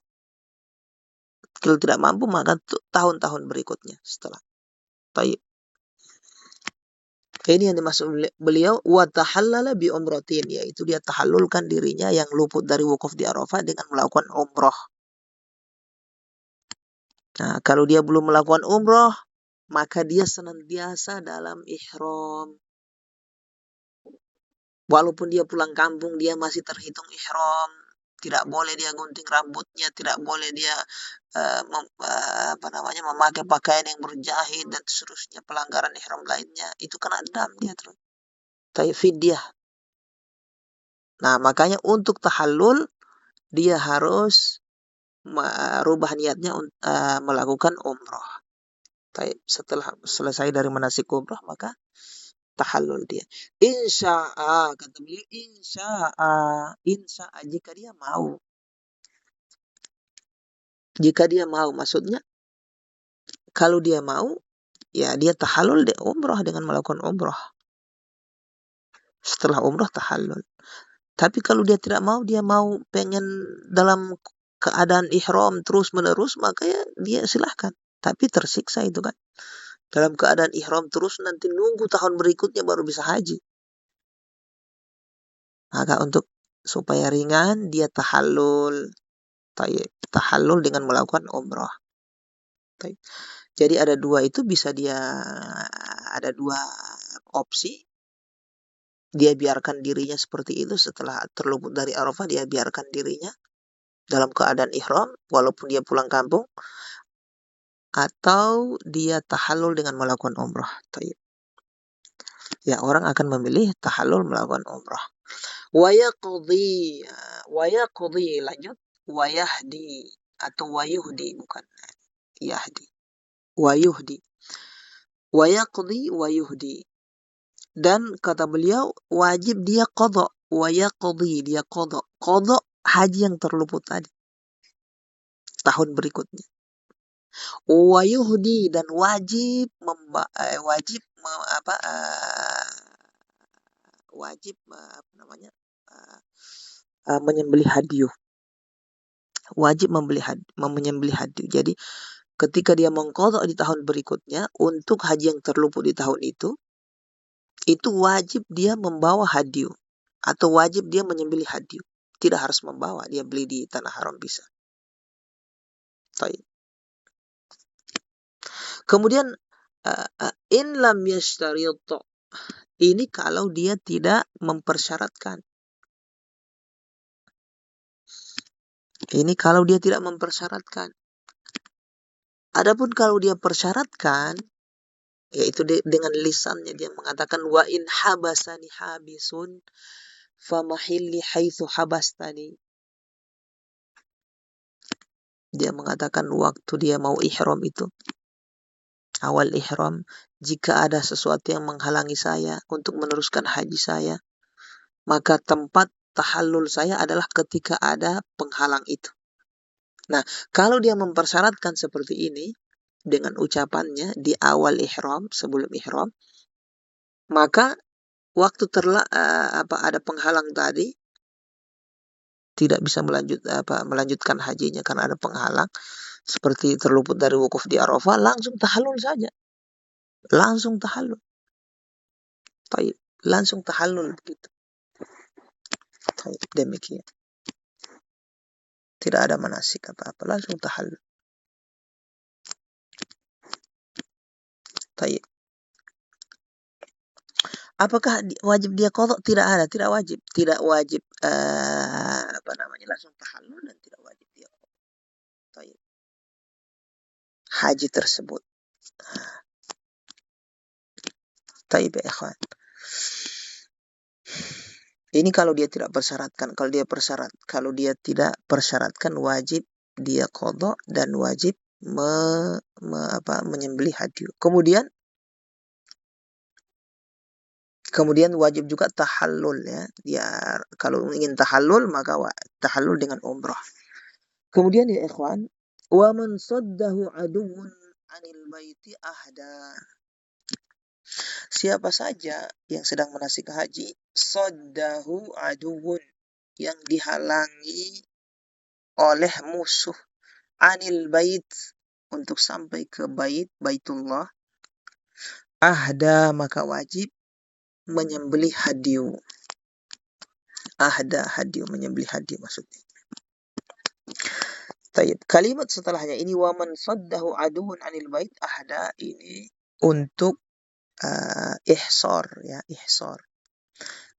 Kalau tidak mampu maka tahun-tahun berikutnya setelah. Taib. Ini yang dimaksud beliau wa tahallala bi umratin, yaitu dia tahallulkan dirinya yang luput dari wukuf di Arafah dengan melakukan umrah. Nah, kalau dia belum melakukan umrah, maka dia senantiasa dalam ihram. Walaupun dia pulang kampung, dia masih terhitung ihram. Tidak boleh dia gunting rambutnya, tidak boleh dia memakai pakaian yang berjahit dan seterusnya, pelanggaran ihram lainnya. Itu kena dam dia terus. Fidyah. Nah, makanya untuk tahallul dia harus merubah niatnya melakukan umrah. Setelah selesai dari manasik umrah, maka tahallul dia. Insya'a, kata beliau, insya'a jika dia mau. Jika dia mau, maksudnya kalau dia mau, ya dia tahallul dia umrah dengan melakukan umrah. Setelah umrah tahallul. Tapi kalau dia tidak mau, dia mau pengen dalam keadaan ihram terus menerus, maka ya dia silahkan. Tapi tersiksa itu kan. Dalam keadaan ihram terus, nanti nunggu tahun berikutnya baru bisa haji. Maka untuk supaya ringan, dia tahallul. Tahallul dengan melakukan umrah. Jadi ada dua opsi. Dia biarkan dirinya seperti itu setelah terluput dari Arafah, dia biarkan dirinya dalam keadaan ihram walaupun dia pulang kampung, atau dia tahallul dengan melakukan umrah. Ya, orang akan memilih tahallul melakukan umrah. Wa yaqdi lanjut, wa yahdi atau wa yuhdi, bukan yahdi. Wa yuhdi. Wa yaqdi wa yuhdi. Dan kata beliau wajib dia qadha, wa yaqdi, dia qadha. Qadha haji yang terluput tadi tahun berikutnya. Wa yuhdi, dan wajib menyembelih hadiyu. Wajib menyembelih hadiyu. Jadi ketika dia mengqadha di tahun berikutnya untuk haji yang terluput di tahun itu wajib dia membawa hadyu atau wajib dia menyembelih hadyu. Tidak harus membawa, dia beli di tanah haram bisa. Baik. Kemudian in lam yashtarit, ini kalau dia tidak mempersyaratkan. Ini kalau dia tidak mempersyaratkan. Adapun kalau dia persyaratkan, yaitu dengan lisannya dia mengatakan wa in habasani habisun famahilli haitsu habastani. Dia mengatakan waktu dia mau ihram itu, awal ihram, jika ada sesuatu yang menghalangi saya untuk meneruskan haji saya, maka tempat tahallul saya adalah ketika ada penghalang itu. Nah, kalau dia mempersyaratkan seperti ini dengan ucapannya di awal ihram, sebelum ihram, maka waktu ada penghalang tadi tidak bisa melanjutkan hajinya karena ada penghalang, seperti terluput dari wukuf di Arafah, langsung tahallul saja. Langsung tahallul. Baik, langsung tahallul begitu. Baik, demikian. Tidak ada manasik apa-apa, langsung tahallul. Baik. Apakah wajib dia qadha? Tidak ada, tidak wajib. Tidak wajib langsung tahallul dan tidak wajib dia qadha. Baik. Haji tersebut. Baik ya ikhwan. Ini kalau dia tidak persyaratkan, kalau dia tidak persyaratkan wajib dia qadha dan wajib menyembelih hadyu. Kemudian wajib juga tahallul ya. Dia kalau ingin tahallul maka tahallul dengan umrah. Kemudian ya ikhwan, wa man saddahu aduwwun 'anil baiti ahda. Siapa saja yang sedang manasik haji, saddahu aduwwun, yang dihalangi oleh musuh, 'anil bait, untuk sampai ke Baitullah, ahda, maka wajib menyembelih hadyu. Ahda, hadyu, menyembelih hadyu maksudnya. Taib. Kalimat setelahnya ini wa man saddahu aduun 'anil bait ahda, ini untuk ihsar ya, ihsar.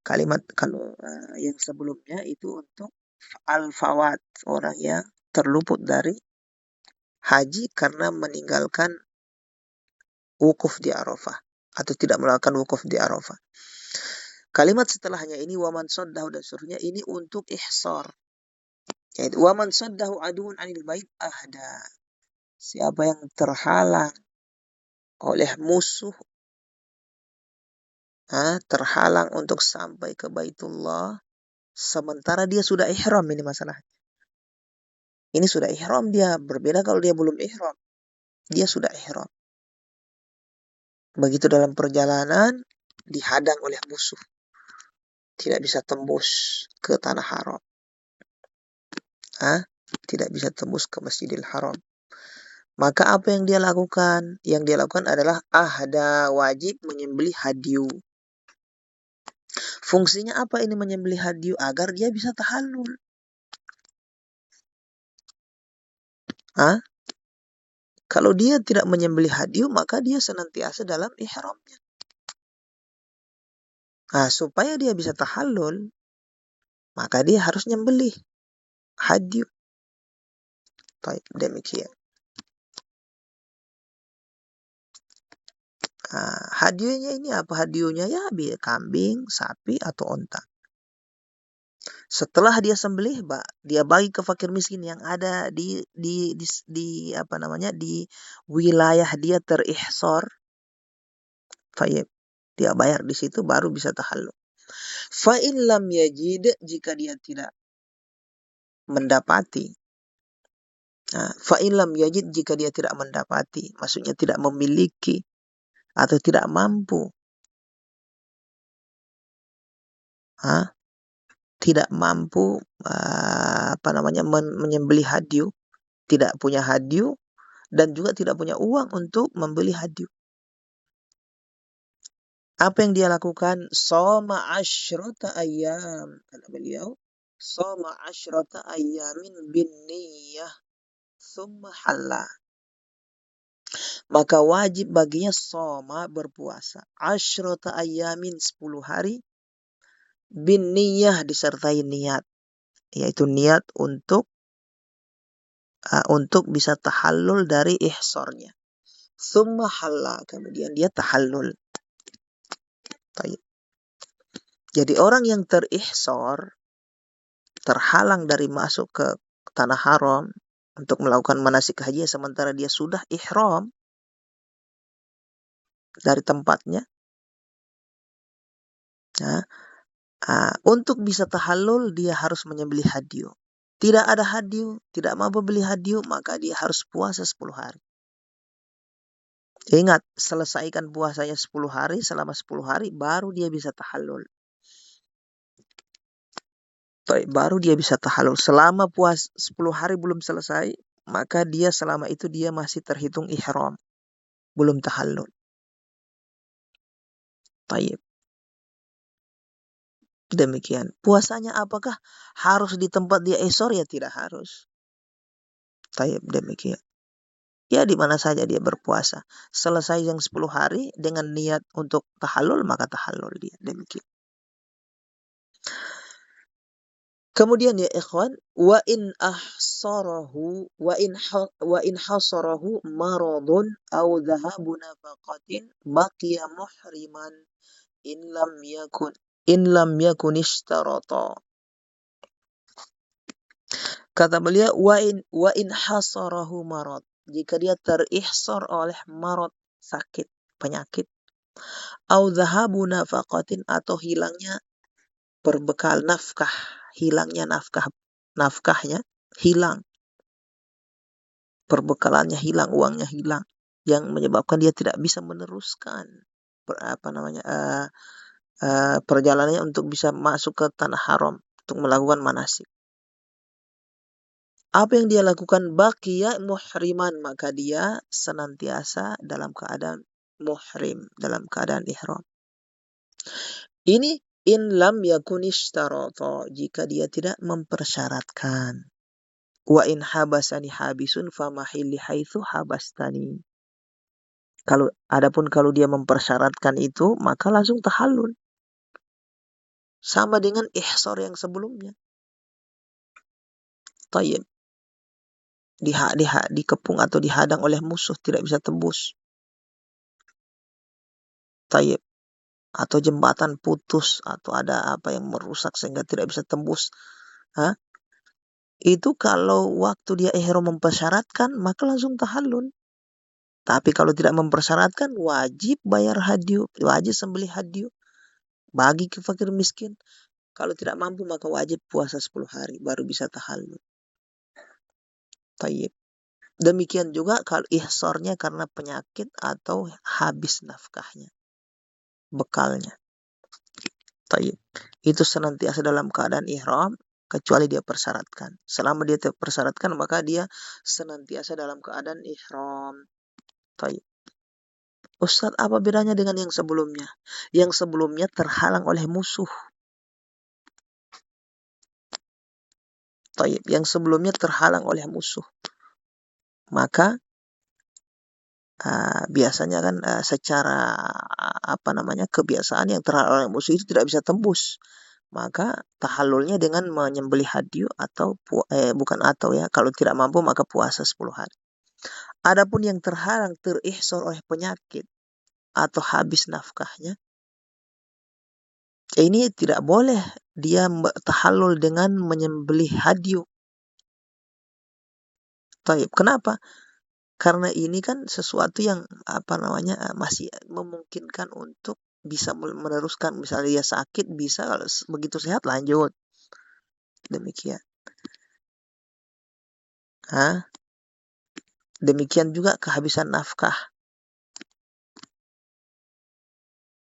Kalimat kalau yang sebelumnya itu untuk al-fawat, orang yang terluput dari haji karena meninggalkan wukuf di Arafah atau tidak melakukan wukuf di Arafah. Kalimat setelahnya ini wa man saddahu dan seterusnya ini untuk ihsar. Yaitu wa man saddahu aduun 'anil bait ahda. Siapa yang terhalang oleh musuh, terhalang untuk sampai ke Baitullah sementara dia sudah ihram, ini masalahnya. Ini sudah ihram dia, berbeda kalau dia belum ihram. Dia sudah ihram. Begitu dalam perjalanan dihadang oleh musuh. Tidak bisa tembus ke tanah haram. Tidak bisa tembus ke Masjidil Haram. Maka apa yang dia lakukan? Yang dia lakukan adalah ahda, wajib menyembelih hadyu. Fungsinya apa ini menyembelih hadyu? Agar dia bisa tahallul. Kalau dia tidak menyembelih hadyu, maka dia senantiasa dalam ihramnya. Supaya dia bisa tahallul, maka dia harus nyembelih hadyu. Baik, demikian. Hadyunya ini apa? Hadyunya ya kambing, sapi atau onta. Setelah dia sembelih, dia bagi ke fakir miskin yang ada di wilayah dia terihsar. Baik, dia bayar di situ baru bisa tahallul. Fa in lam yajid, jika dia tidak mendapati. Fa in lam yajid, jika dia tidak mendapati, maksudnya tidak memiliki atau tidak mampu. Tidak mampu menyembelih hadyu, tidak punya hadyu, dan juga tidak punya uang untuk membeli hadyu. Apa yang dia lakukan? Shoma asyrata ayyam. Kata beliau, Shoma asyrata ayyamin bin niyah thumma halla. Maka wajib baginya shoma, berpuasa. Asyrata ayyamin, 10 hari. Bin niyah, disertai niat. Yaitu niat untuk bisa tahallul dari ihsornya. Thumma halla, kemudian dia tahallul. Baik. Jadi orang yang terihsor, terhalang dari masuk ke tanah haram untuk melakukan manasik haji sementara dia sudah ihram dari tempatnya, nah, untuk bisa tahallul dia harus menyembelih hadyu. Tidak ada hadyu, tidak mampu beli hadyu, maka dia harus puasa 10 hari. Ingat, selesaikan puasanya 10 hari, selama 10 hari baru dia bisa tahallul. Baru dia bisa tahallul. Selama puas 10 hari belum selesai, maka dia selama itu dia masih terhitung ihram, belum tahallul. Baik. Demikian. Puasanya apakah harus di tempat dia ihsor? Ya tidak harus. Baik, demikian. Ya di mana saja dia berpuasa. Selesai yang 10 hari dengan niat untuk tahallul, maka tahallul dia. Demikian. Kemudian ya ikhwan, wa in hasarahu maradun aw dhahabu nafaqatin baqiya muhriman in lam yakun ishtarata. Kata beliau, wa in hasarahu marad, jika dia terihsar oleh marad, sakit, penyakit, au dhahabu nafaqatin, atau hilangnya berbekal nafkah, hilangnya nafkahnya hilang, perbekalannya hilang, uangnya hilang, yang menyebabkan dia tidak bisa meneruskan perjalanannya untuk bisa masuk ke tanah haram untuk melakukan manasik. Apa yang dia lakukan? Baqiya muhriman, maka dia senantiasa dalam keadaan muhrim, dalam keadaan ihram. Ini in lam yakun ishtarata, jika dia tidak mempersyaratkan. Wa in habasani habisun famahilli haitsu habastani. Adapun kalau dia mempersyaratkan itu, maka langsung tahallul. Sama dengan ihsar yang sebelumnya. Tayyib. Dikepung atau dihadang oleh musuh, tidak bisa tembus. Tayyib. Atau jembatan putus, atau ada apa yang merusak sehingga tidak bisa tembus. Itu kalau waktu dia ihram mempersyaratkan, maka langsung tahallul. Tapi kalau tidak mempersyaratkan, wajib bayar hadyu, wajib sembelih hadyu bagi ke fakir miskin. Kalau tidak mampu, maka wajib puasa 10 hari baru bisa tahallul. Tayyib. Demikian juga kalau ihsornya karena penyakit atau habis nafkahnya, bekalnya. Tayyib. Itu senantiasa dalam keadaan ihram kecuali dia persyaratkan. Selama dia persyaratkan, maka dia senantiasa dalam keadaan ihram. Tayyib. Ustaz, apa bedanya dengan yang sebelumnya? Yang sebelumnya terhalang oleh musuh. Tayyib. Yang sebelumnya terhalang oleh musuh. Maka biasanya kan secara kebiasaan yang terhalang oleh musuh itu tidak bisa tembus. Maka tahallulnya dengan menyembelih hadyu atau kalau tidak mampu maka puasa 10 hari. Adapun yang terhalang, terihsar oleh penyakit atau habis nafkahnya, ini tidak boleh dia tahallul dengan menyembelih hadyu. Taib. Kenapa? Karena ini kan sesuatu yang masih memungkinkan untuk bisa meneruskan. Misalnya dia sakit, bisa, kalau begitu sehat lanjut. Demikian. Demikian juga kehabisan nafkah.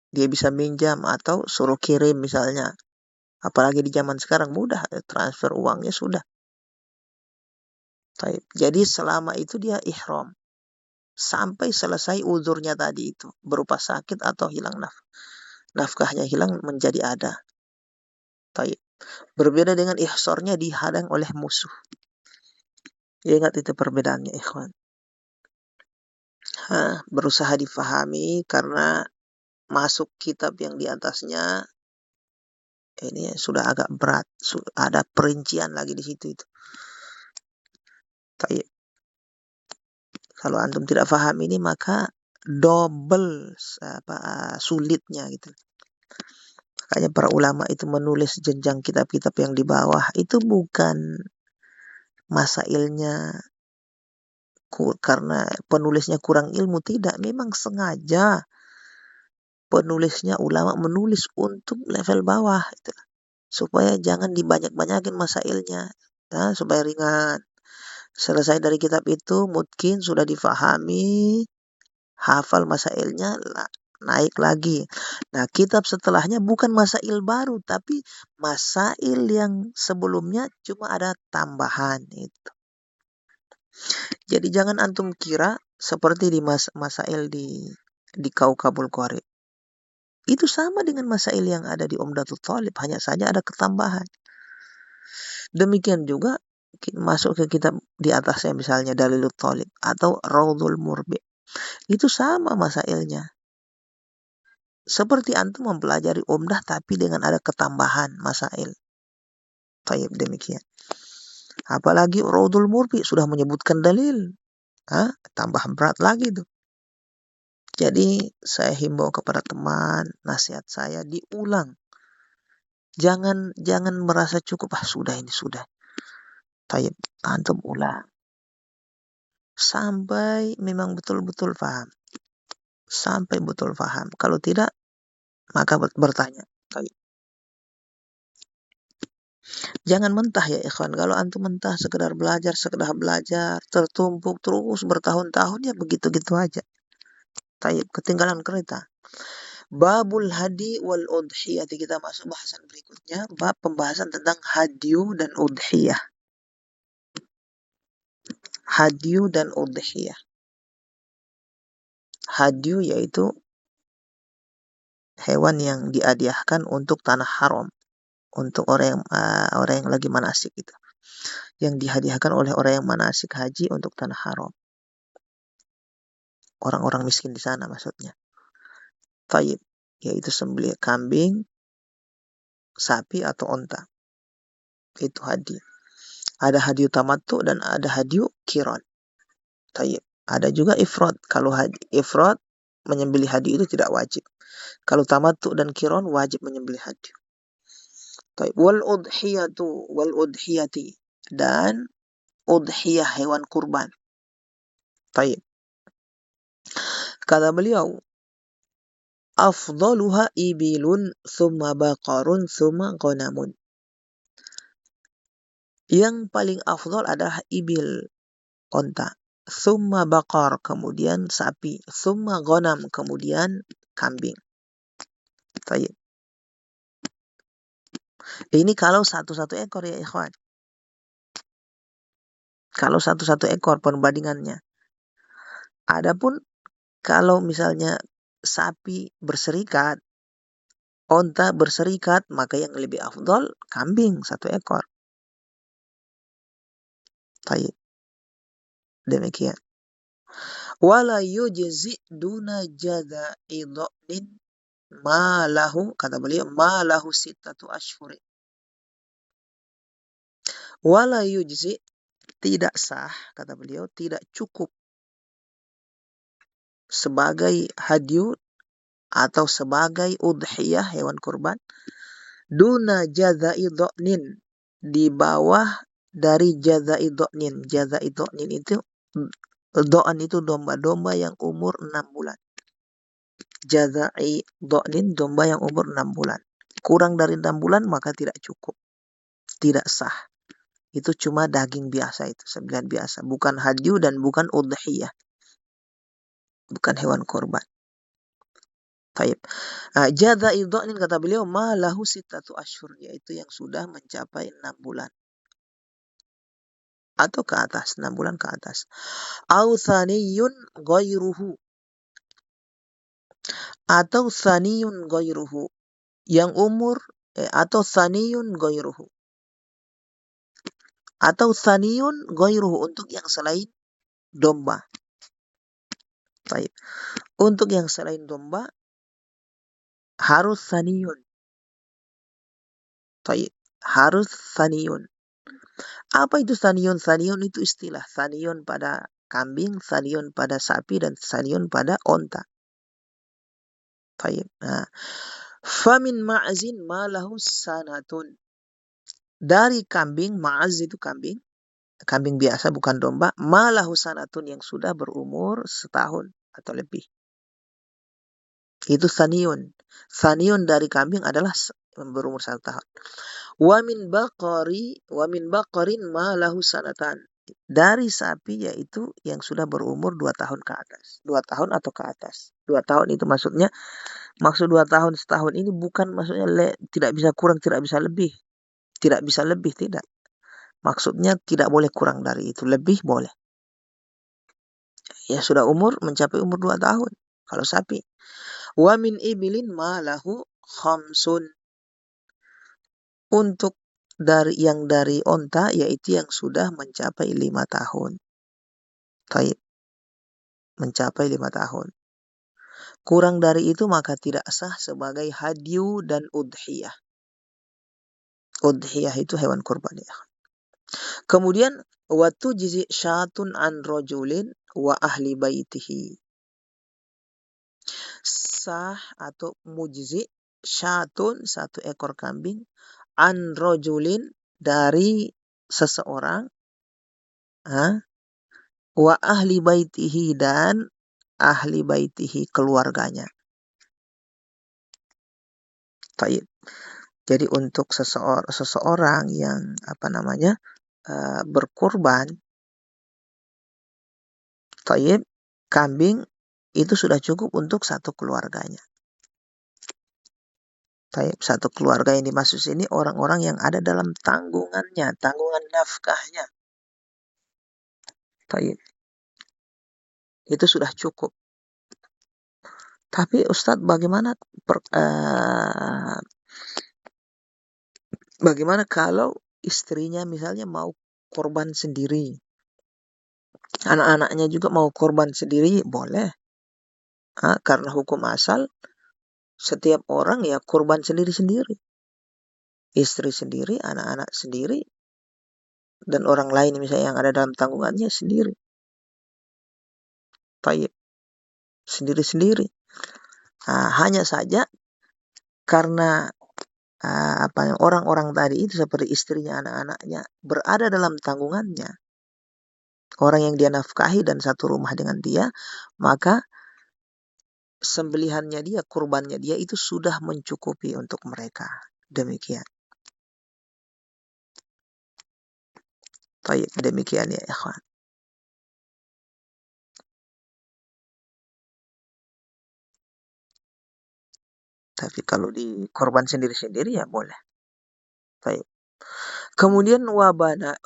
Dia bisa minjam atau suruh kirim misalnya. Apalagi di zaman sekarang mudah, transfer uangnya sudah. Jadi selama itu dia ihram. sampai selesai uzurnya tadi itu, berupa sakit atau hilang nafkahnya hilang menjadi ada. Taib. Berbeda dengan ihsornya dihadang oleh musuh. Ingat itu perbedaannya, ikhwan. Berusaha difahami karena masuk kitab yang di atasnya ini sudah agak berat, ada perincian lagi di situ itu. Taib. Kalau antum tidak paham ini maka double sulitnya gitu. Makanya para ulama itu menulis jenjang kitab-kitab yang di bawah itu bukan masailnya karena penulisnya kurang ilmu, tidak, memang sengaja penulisnya ulama menulis untuk level bawah gitu. Supaya jangan dibanyak-banyakin masailnya, supaya ringan. Selesai dari kitab itu mungkin sudah difahami, hafal masailnya, naik lagi. Nah, kitab setelahnya bukan masail baru, tapi masail yang sebelumnya cuma ada tambahan itu. Jadi jangan antum kira seperti di masail di Kaukabul Qorib. Itu sama dengan masail yang ada di Umdatul Thalib, hanya saja ada ketambahan. Demikian juga masuk ke kitab di atasnya misalnya Dalilut Thalib atau Raudhul Murbi. Itu sama masailnya. Seperti antum mempelajari Umdah tapi dengan ada ketambahan masail. Taib, demikian. Apalagi Raudhul Murbi sudah menyebutkan dalil. Tambah berat lagi tuh. Jadi saya himbau kepada teman, nasihat saya diulang. Jangan merasa cukup, sudah ini sudah. Taib, antum ulang. Sampai memang betul-betul paham. Sampai betul paham. Kalau tidak, maka bertanya. Taib. Jangan mentah ya ikhwan. Kalau antum mentah sekedar belajar, tertumpuk terus bertahun-tahun ya begitu-gitu aja. Taib, ketinggalan kereta. Babul hadi wal udhiyah. Kita masuk bahasan berikutnya. Bab pembahasan tentang hadyu dan udhiyah. Hadyu dan udhiyah. Hadyu yaitu hewan yang dihadiahkan untuk tanah haram. Untuk orang yang lagi manasik itu. Yang dihadiahkan oleh orang yang manasik haji untuk tanah haram. Orang-orang miskin di sana maksudnya. Taib, yaitu sembelih kambing, sapi atau onta. Itu hadi. Ada hadyu tamattu dan ada hadyu qiran. Taib. Ada juga ifrad. Kalau ifrad menyembelih hadyu itu tidak wajib. Kalau tamattu dan qiran wajib menyembelih hadyu. Taib. Wal udhiyati dan udhiyah hewan kurban. Taib. Kata beliau, afdaluha ibilun thumma baqarun thumma ghanamun. Yang paling afdal adalah ibil, onta. Thumma baqar, kemudian sapi. Thumma ghanam, kemudian kambing. Taib. Ini kalau satu-satu ekor ya ikhwan. Kalau satu-satu ekor perbandingannya. Adapun kalau misalnya sapi berserikat, onta berserikat, maka yang lebih afdal kambing satu ekor. Taib. Demikian. Wala yujzi duna jadha'i dha'nin ma lahu, kata beliau, ma lahu sittatu ashhurin. Wala yujzi, tidak sah, kata beliau, tidak cukup sebagai hadyu atau sebagai udhiyah hewan kurban duna jadha'i dha'nin, di bawah dari jadha'i dha'nin. Jadha'i dha'nin itu do'an itu domba-domba yang umur 6 bulan. Jadha'i dha'nin, domba yang umur 6 bulan. Kurang dari 6 bulan maka tidak cukup. Tidak sah. Itu cuma daging biasa itu, sembelihan biasa. Bukan hadyu dan bukan udhiyah. Bukan hewan korban. Taib. Jadha'i dha'nin, kata beliau, ma lahu sittatu ashhur, yaitu yang sudah mencapai 6 bulan. atau ke atas, 6 bulan ke atas. Au thaniyun ghairuhu, atau thaniyun ghairuhu, yang umur atau thaniyun ghairuhu, atau thaniyun ghairuhu untuk yang selain domba. Baik. Untuk yang selain domba harus thaniyun. Baik. Harus thaniyun. Apa itu thaniyun? Thaniyun itu istilah. Thaniyun pada kambing, thaniyun pada sapi, dan thaniyun pada onta. Baik. Nah, famin ma'azin ma lahu sanatun. Dari kambing, ma'az itu kambing, kambing biasa bukan domba, ma lahu sanatun yang sudah berumur setahun atau lebih. Itu thaniyun. Thaniyun dari kambing adalah berumur 1 tahun. Wa min baqarin ma lahu sanatan. Dari sapi yaitu yang sudah berumur 2 tahun ke atas. 2 tahun atau ke atas. 2 tahun itu maksudnya, maksud 2 tahun setahun ini bukan maksudnya tidak bisa kurang, tidak bisa lebih. Tidak bisa lebih, tidak. Maksudnya tidak boleh kurang dari itu. Lebih boleh. Ya sudah mencapai umur 2 tahun. Kalau sapi. Wa min ibilin ma lahu khamsun. Untuk dari onta yaitu yang sudah mencapai 5 tahun. Baik. Mencapai 5 tahun. Kurang dari itu maka tidak sah sebagai hadyu dan udhiyah. Udhiyah itu hewan kurban ya. Kemudian wa tujzi syatun an rajulin wa ahli baitihi. Sah atau mujzi syatun, 1 ekor kambing, an rajulin dari seseorang, wa ahli baitihi dan ahli baitihi keluarganya. Baik. Jadi untuk seseorang yang berkurban, baik, kambing itu sudah cukup untuk 1 keluarganya. Baik, 1 keluarga yang dimaksud sini orang-orang yang ada dalam tanggungannya, tanggungan nafkahnya. Baik. Itu sudah cukup. Tapi Ustadz, bagaimana kalau istrinya misalnya mau korban sendiri, anak-anaknya juga mau korban sendiri? Boleh. Karena hukum asal setiap orang ya korban sendiri-sendiri. Istri sendiri, anak-anak sendiri, dan orang lain misalnya yang ada dalam tanggungannya sendiri. Baik. Sendiri-sendiri. Hanya saja karena orang-orang tadi itu seperti istrinya, anak-anaknya berada dalam tanggungannya, orang yang dia nafkahi dan satu rumah dengan dia, maka sembelihannya dia, kurbannya dia itu sudah mencukupi untuk mereka. Demikian. Baik, demikian ya ikhwan. Tapi kalau di korban sendiri-sendiri ya boleh. Baik. Kemudian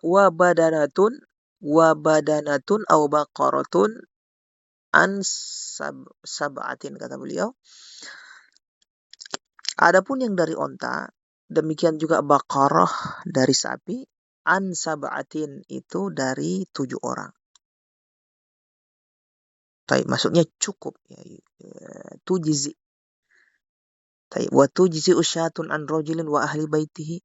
wabadanatun au baqaratun an sab'atin, kata beliau. Adapun yang dari onta, demikian juga baqarah dari sapi, an sab'atin itu dari 7 orang. Baik, maksudnya cukup ya. Tujzi. Baik, wa tujzi usyatun an rajulin wa ahli baitihi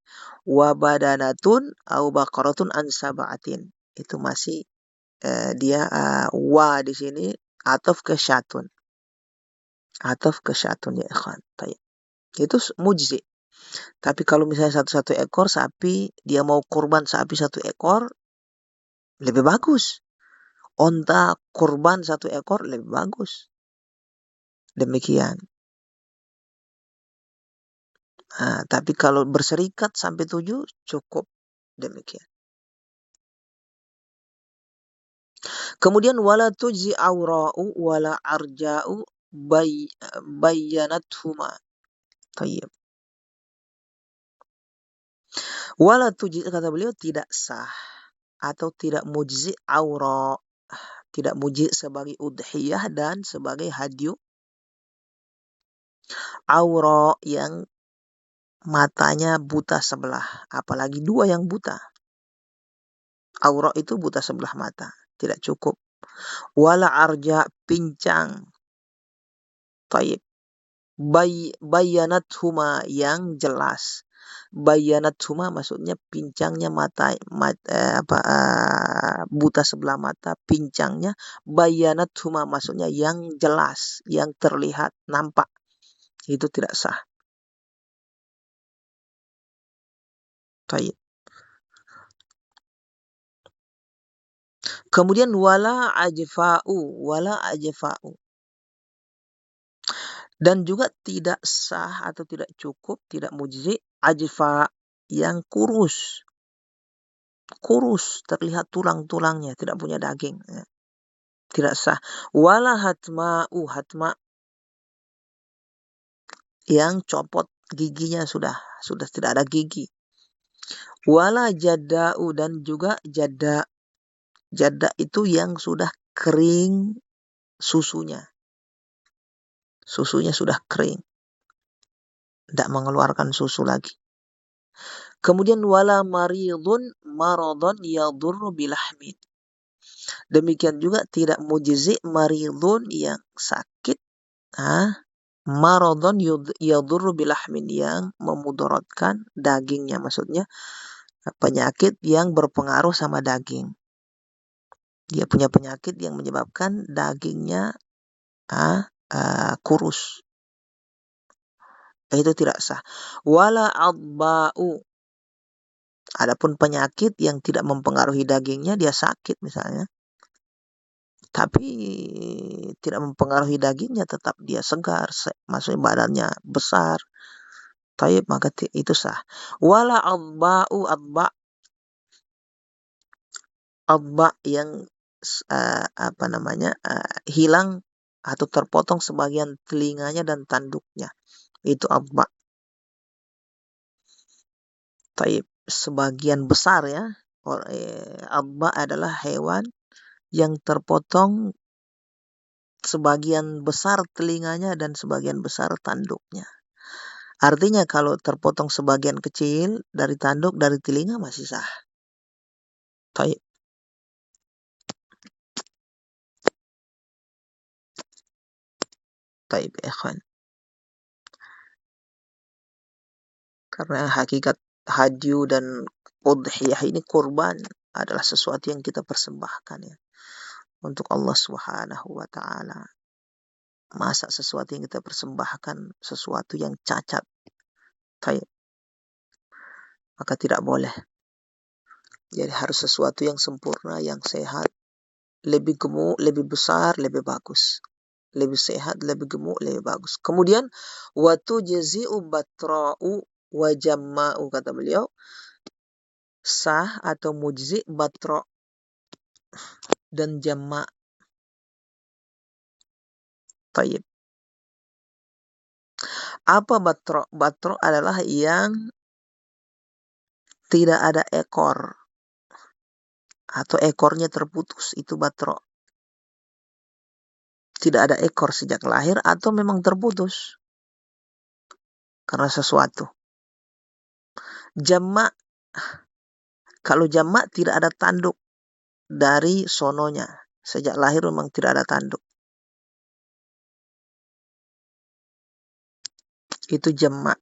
wa badanatun au baqaratun an sab'atin. Itu masih dia wa di sini ataf ke syatun. Ataf ke syatun ya ikhwan. Baik. Itu mujzi. Tapi kalau misalnya satu ekor sapi, dia mau kurban sapi 1 ekor, lebih bagus. Onta kurban 1 ekor lebih bagus. Demikian. Tapi kalau berserikat sampai 7 cukup. Demikian. Kemudian wala tujzi awra'u wala arja'u bayyanathuma. Tayyib. Wala tujzi, kata beliau, tidak sah atau tidak mujzi aura, tidak mujzi sebagai udhiyah dan sebagai hadyu aura yang matanya buta sebelah, apalagi dua yang buta. Aura itu buta sebelah mata, tidak cukup. Wala arja, pincang. Taib. Bayanat huma, yang jelas. Bayanat huma maksudnya pincangnya buta sebelah mata, pincangnya. Bayanat huma maksudnya yang jelas, yang terlihat, nampak. Itu tidak sah. Taib. Kemudian wala ajfa'u. Dan juga tidak sah atau tidak cukup, tidak mujzi ajfa, yang kurus, terlihat tulang-tulangnya, tidak punya daging, ya. Tidak sah. Wala hatma, yang copot giginya, sudah tidak ada gigi. Wala jada'u, dan juga jada itu yang sudah kering susunya sudah kering, tidak mengeluarkan susu lagi. Kemudian wala maradon yadurru bilahmin. Demikian juga tidak mujzi maridun, yang sakit, maradon yadurru bilahmin, yang memudaratkan dagingnya, maksudnya penyakit yang berpengaruh sama daging. Dia punya penyakit yang menyebabkan dagingnya kurus. Itu tidak sah. Wala adba'u. Adapun penyakit yang tidak mempengaruhi dagingnya, dia sakit misalnya, tapi tidak mempengaruhi dagingnya, tetap dia segar, maksudnya badannya besar, taib, maka itu sah. Wala adba'u, adba yang hilang atau terpotong sebagian telinganya dan tanduknya, itu adba. Taib, sebagian besar, ya. Adba adalah hewan yang terpotong sebagian besar telinganya dan sebagian besar tanduknya. Artinya kalau terpotong sebagian kecil dari tanduk, dari telinga, masih sah. Taib. Taib, ikhwan. Karena hakikat hadyu dan udhiyah ini, kurban adalah sesuatu yang kita persembahkan, ya, untuk Allah Subhanahu wa ta'ala. Masa sesuatu yang kita persembahkan sesuatu yang cacat, taib, maka tidak boleh. Jadi harus sesuatu yang sempurna, yang sehat, lebih gemuk, lebih besar, lebih bagus. Lebih sehat, lebih gemuk, lebih bagus. Kemudian watu jazi'u batra'u wa jamma'u, kata beliau, sah atau mujzi batra' dan jamma'. Taib. Apa batra'? Batra' adalah yang tidak ada ekor atau ekornya terputus, itu batra'. Tidak ada ekor sejak lahir atau memang terputus karena sesuatu. Jamma', kalau jamma' tidak ada tanduk dari sononya, sejak lahir memang tidak ada tanduk, itu jamma'.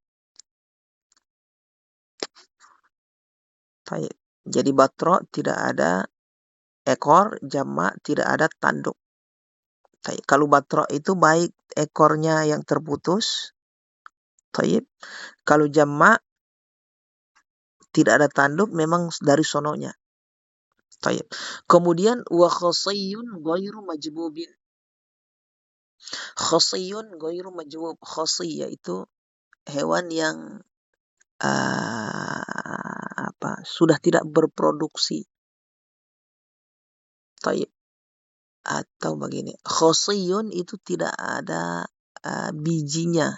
Baik. Jadi batra' tidak ada ekor, jamma' tidak ada tanduk. Baik. Kalau batra' itu baik ekornya yang terputus, baik. Kalau jamma' tidak ada tanduk, memang dari sononya. Baik. Kemudian wa khasiyun ghairu majbubin. Khasiyun ghairu majbub. Khasi yaitu hewan yang sudah tidak berproduksi. Taib. Atau begini, khasiyun itu tidak ada bijinya,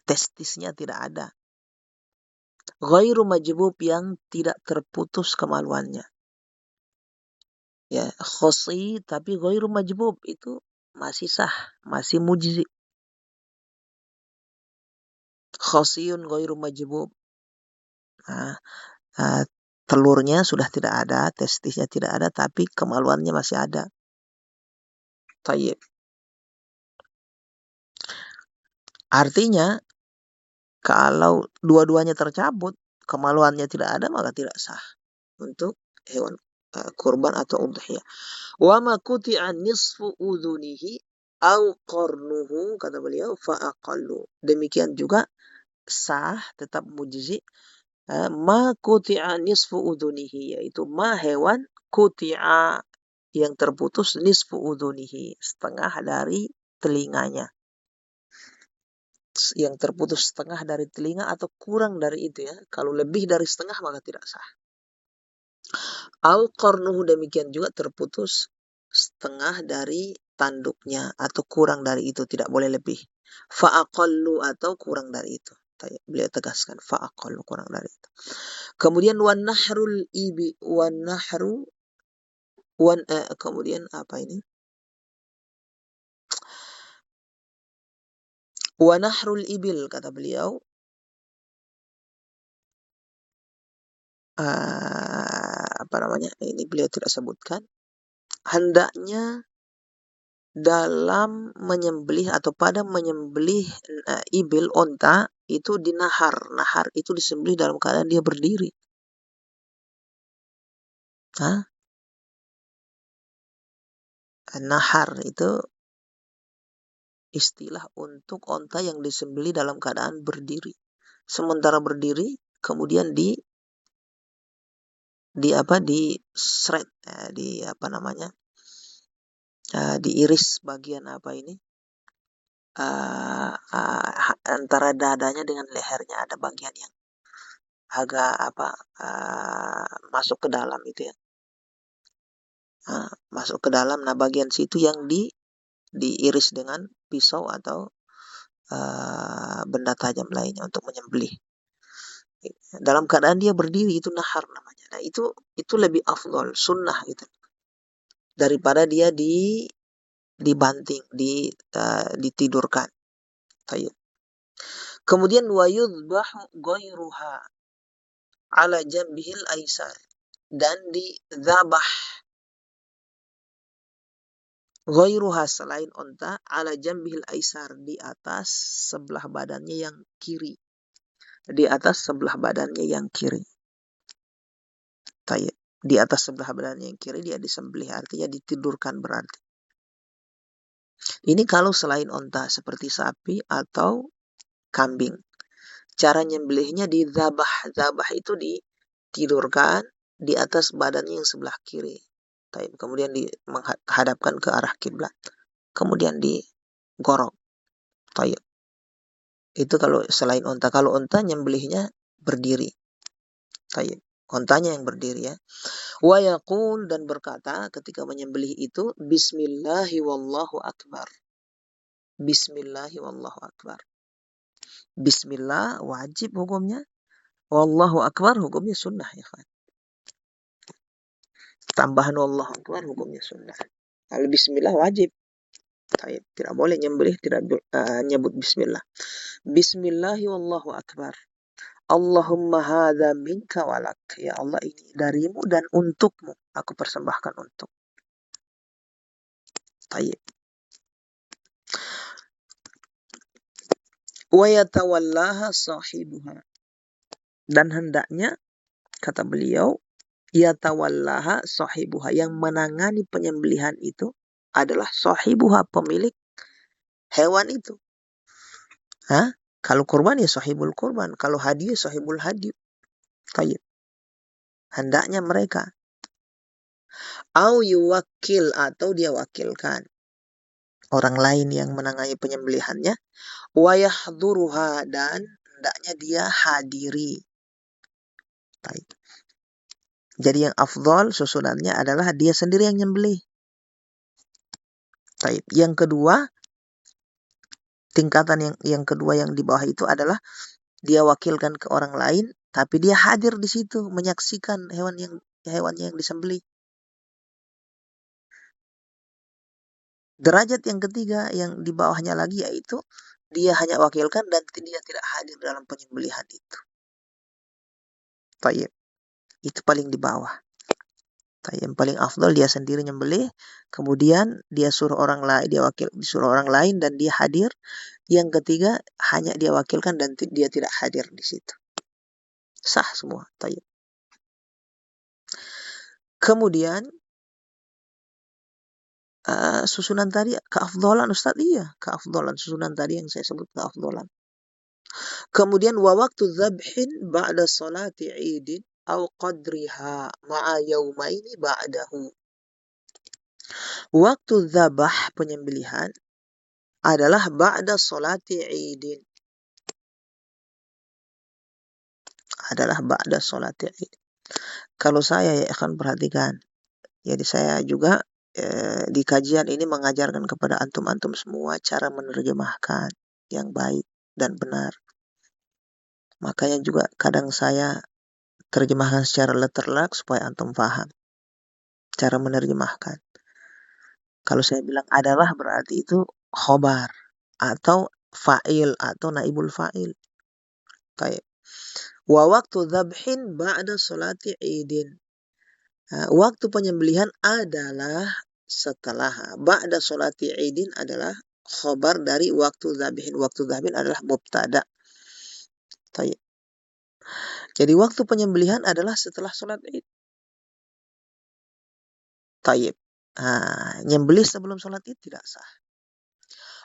testisnya tidak ada. Ghairu majbub, yang tidak terputus kemaluannya. Ya, khosi tapi ghairu majbub itu masih sah, masih mujzi. Khosiyun ghairu majbub. Nah, telurnya sudah tidak ada, testisnya tidak ada, tapi kemaluannya masih ada. Tayyib. Artinya, kalau dua-duanya tercabut, kemaluannya tidak ada, maka tidak sah untuk hewan kurban atau udhiyah. Wa ma quti'a nisfu udhunihi au qarnuhu, kata beliau, fa aqallu. Demikian juga sah, tetap mujzi, ma quti'a nisfu udhunihi, yaitu ma hewan quti'a yang terputus nisfu udhunihi, setengah dari telinganya. Yang terputus setengah dari telinga atau kurang dari itu ya. Kalau lebih dari setengah maka tidak sah. Au qarnuhu, demikian juga terputus setengah dari tanduknya atau kurang dari itu, tidak boleh lebih. Fa aqallu, atau kurang dari itu. Beliau tegaskan fa aqallu, kurang dari itu. Kemudian wan nahrul ibi wan nahru kemudian apa ini? Wa nahrul ibil, kata beliau, apa namanya? Ini beliau tidak sebutkan. Hendaknya dalam menyembelih atau pada menyembelih ibil, onta, itu dinahar. Nahar itu disembelih dalam keadaan dia berdiri. Nahar itu istilah untuk onta yang disembelih dalam keadaan berdiri. Sementara berdiri, kemudian di shred, diiris bagian apa ini, antara dadanya dengan lehernya ada bagian yang agak masuk ke dalam itu ya, masuk ke dalam. Nah, bagian situ yang diiris dengan pisau atau benda tajam lainnya untuk menyembelih. Dalam keadaan dia berdiri, itu nahar namanya. Nah, itu lebih afdol, sunnah itu, daripada dia dibanting, ditidurkan. Tayyib. Kemudian wa yudbahu ghairuha ala jambihil aisar, dan dizabah ghairuha, selain onta, ala jambihil aisar, di atas sebelah badannya yang kiri. Di atas sebelah badannya yang kiri. Tayyib. Di atas sebelah badannya yang kiri dia disembelih, artinya ditidurkan berarti. Ini kalau selain onta seperti sapi atau kambing. Cara nyembelihnya dizabah. Zabah itu ditidurkan di atas badannya yang sebelah kiri. Tayyib. Kemudian menghadapkan ke arah kiblat. Kemudian digorok. Tayyib. Itu kalau selain onta. Kalau onta nyembelihnya berdiri. Tayyib. Ontanya yang berdiri ya. Wa yaqul, dan berkata ketika menyembelih itu, bismillahi wallahu akbar. Bismillahi wallahu akbar. Bismillah wajib hukumnya. Wallahu akbar hukumnya sunnah ya kan. Tambahan wallahu akbar hukumnya sunnah. Kalau bismillah wajib. Tidak boleh nyembelih tidak nyebut bismillah. Bismillahi wallahu akbar. Allahumma hadza minka walak. Ya Allah, ini darimu dan untukmu. Aku persembahkan untuk. Tayyib. Wa yatawallaha sahibuha. Dan hendaknya, kata beliau, yatawallaha sahibuha, yang menangani penyembelihan itu adalah sahibuha, pemilik hewan itu. Kalau kurban ya sahibul kurban, kalau hadiah sahibul hadiah. Tayyib. Hendaknya mereka. Au yuwakil, atau dia wakilkan orang lain yang menangani penyembelihannya. Wa yahdhuruha, dan hendaknya dia hadiri. Tayyib. Jadi yang afdal susunannya adalah dia sendiri yang nyembelih. Tayyib. Yang kedua, tingkatan yang kedua yang di bawah itu adalah dia wakilkan ke orang lain, tapi dia hadir di situ menyaksikan hewannya yang disembelih. Derajat yang ketiga yang di bawahnya lagi yaitu dia hanya wakilkan dan dia tidak hadir dalam penyembelihan itu. Tayyib. Itu paling di bawah. Yang paling afdal dia sendiri nyembelih, kemudian dia suruh orang lain, disuruh orang lain dan dia hadir. Yang ketiga hanya dia wakilkan dan dia tidak hadir di situ. Sah semua. Tayyib. Kemudian susunan tadi keafdalan Ustaz, iya, keafdalan susunan tadi yang saya sebut keafdalan. Kemudian wa waktu dzabhin ba'da salati 'idin au qadriha ma'a yaumaini ba'dahu. Waktu dzabah penyembelihan adalah ba'da salati 'idin. Adalah ba'da salati 'id. Kalau saya ya akan perhatikan. Jadi saya juga di kajian ini mengajarkan kepada antum-antum semua cara menerjemahkan yang baik dan benar. Makanya juga kadang saya terjemahkan secara letterlock supaya antum paham cara menerjemahkan. Kalau saya bilang adalah berarti itu khobar atau fa'il atau naibul fa'il. Baik. Wa waktu dzabhin ba'da salati 'idin. Waktu penyembelihan adalah setelah ba'da salati 'idin adalah khobar dari waktu dzabhin. Waktu dzabhin adalah mubtada. Baik. Jadi waktu penyembelihan adalah setelah salat Id. Tayyib. Nyembelih sebelum salat Id tidak sah.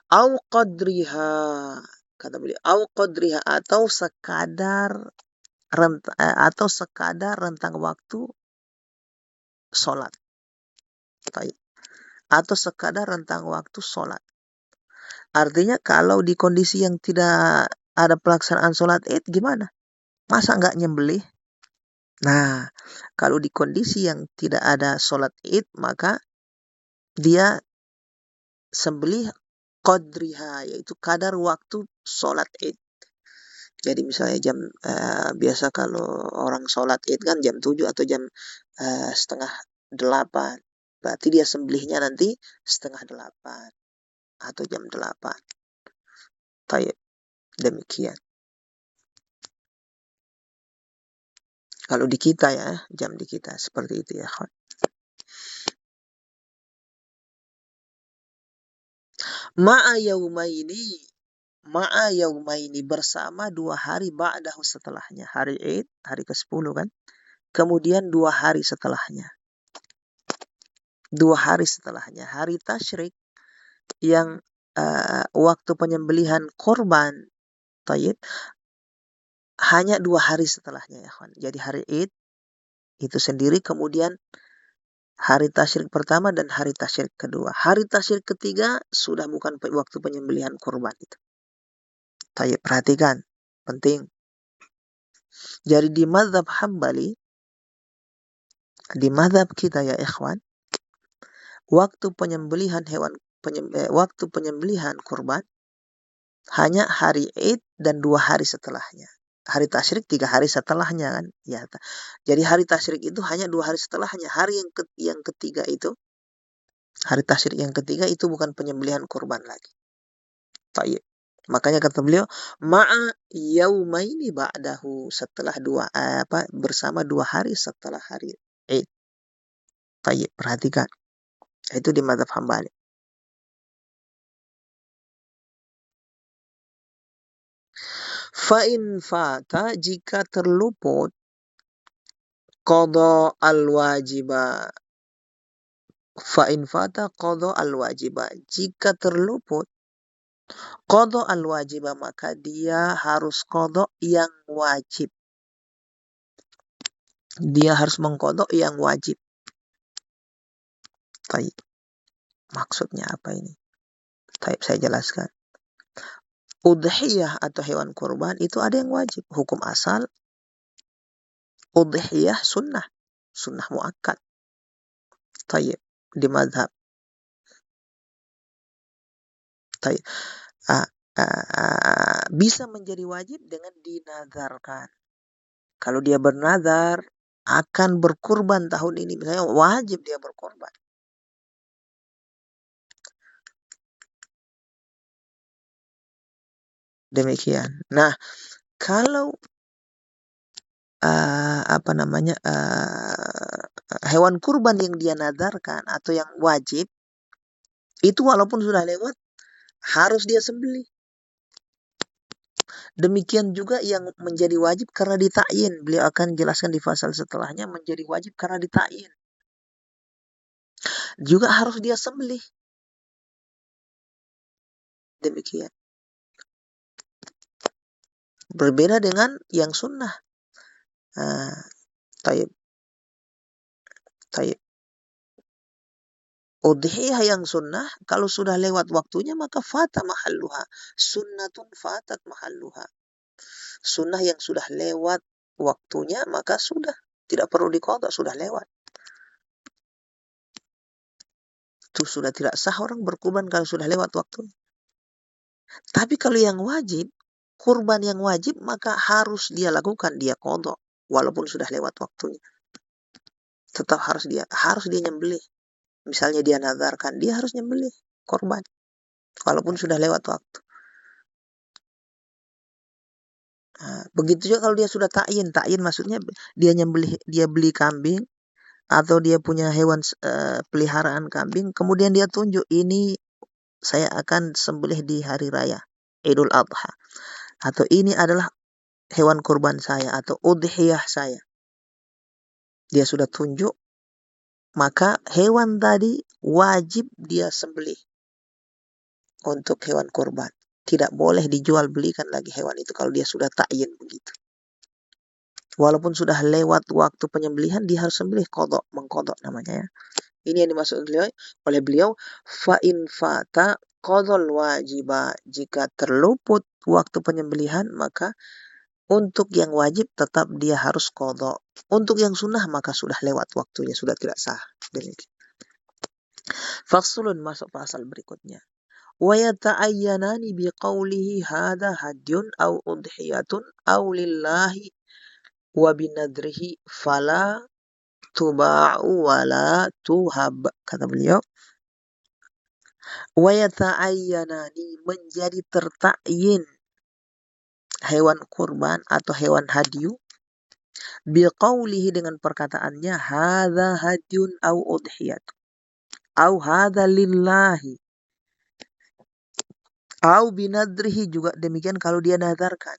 Au qadriha, kata beliau, au qadriha atau sekadar rentang waktu salat. Tayyib. Atau sekadar rentang waktu salat. Artinya kalau di kondisi yang tidak ada pelaksanaan salat Id gimana? Masa nggak nyembelih? Nah, kalau di kondisi yang tidak ada salat Id maka dia sembelih qadriha, yaitu kadar waktu sholat Id. Jadi misalnya biasa kalau orang sholat Id kan jam 7 atau jam setengah 8. Berarti dia sembelihnya nanti setengah 8 atau jam 8. Tayyib. Demikian. Kalau di kita ya, jam di kita seperti itu ya. Ma'a yaumaini bersama 2 hari ba'dahu setelahnya. Hari Id, hari ke-10 kan. Kemudian 2 hari setelahnya. 2 hari setelahnya. Hari Tasyrik yang waktu penyembelihan korban Tayyib hanya 2 hari setelahnya ya kawan. Jadi hari Id itu sendiri, kemudian hari Tasyrik pertama dan hari Tasyrik kedua. Hari Tasyrik ketiga sudah bukan waktu penyembelihan korban itu. Tayyib, perhatikan, penting. Jadi di mazhab Hambali, di mazhab kita ya ikhwan, waktu penyembelihan waktu penyembelihan kurban hanya hari Id dan 2 hari setelahnya. Hari Tasyrik 3 hari setelahnya kan. Ya. Jadi hari Tasyrik itu hanya 2 hari setelahnya. Hari yang ketiga itu, hari Tasyrik yang ketiga itu bukan penyembelihan kurban lagi. Tayyib. Makanya kata beliau, ma'a yaumaini ba'dahu, setelah bersama 2 hari setelah hari Id. Tayyib, perhatikan. Itu di mazhab Hambali. Fa'in fata, jika terluput qada al-wajiba. Fa'in fata qada al-wajiba. Jika terluput qada al-wajiba, maka dia harus qada yang wajib. Dia harus mengqada yang wajib. Baik. Maksudnya apa ini? Baik, saya jelaskan. Udhiyah atau hewan kurban itu ada yang wajib. Hukum asal udhiyah sunnah. Sunnah muakkad. Tayyib. Di madhab. Tayyib. Bisa menjadi wajib dengan dinazarkan. Kalau dia bernazar akan berkurban tahun ini, misalnya wajib dia berkorban. Demikian. Nah, kalau hewan kurban yang dia nadarkan atau yang wajib itu walaupun sudah lewat harus dia sembelih. Demikian juga yang menjadi wajib karena ditakyin. Beliau akan jelaskan di pasal setelahnya menjadi wajib karena ditakyin. Juga harus dia sembelih. Demikian. Berbeda dengan yang sunnah. Taib. Udhiyah yang sunnah, kalau sudah lewat waktunya maka fata mahalluha. Sunnatun fatat mahalluha. Sunnah yang sudah lewat waktunya maka sudah. Tidak perlu diqadha, sudah lewat. Itu sudah tidak sah orang berkurban kalau sudah lewat waktunya. Tapi kalau yang wajib, kurban yang wajib maka harus dia lakukan, dia qadha walaupun sudah lewat waktunya. Tetap harus dia nyembelih. Misalnya dia nadarkan, dia harus nyembelih korban walaupun sudah lewat waktu. Begitu juga kalau dia sudah takyin maksudnya dia nyembelih, dia beli kambing atau dia punya hewan peliharaan kambing, kemudian dia tunjuk ini saya akan sembelih di hari raya Idul Adha, atau ini adalah hewan kurban saya atau udhiyah saya. Dia sudah tunjuk, maka hewan tadi wajib dia sembelih untuk hewan kurban. Tidak boleh dijual belikan lagi hewan itu kalau dia sudah takyin begitu. Walaupun sudah lewat waktu penyembelihan, dia harus sembelih, mengqadha namanya ya. Ini yang dimaksud oleh beliau, fa in fata qadhal wajiba. Jika terluput waktu penyembelihan, maka untuk yang wajib tetap dia harus qadha. Untuk yang sunnah maka sudah lewat waktunya, sudah tidak sah. Demikian. Faslun, masuk pasal berikutnya. Wa yata'ayyanani biqaulihi hadha hadyun aw udhiyatun aw lillahi wa binadrihi fala tuba'u wa la tuhab. Kata beliau, wa yata'ayyanani, menjadi tertakyin hewan kurban atau hewan hadyu, biqaulihi, dengan perkataannya hadza hadyun au udhiyat au hadza lillahi au binadrihi, juga demikian kalau dia nadarkan.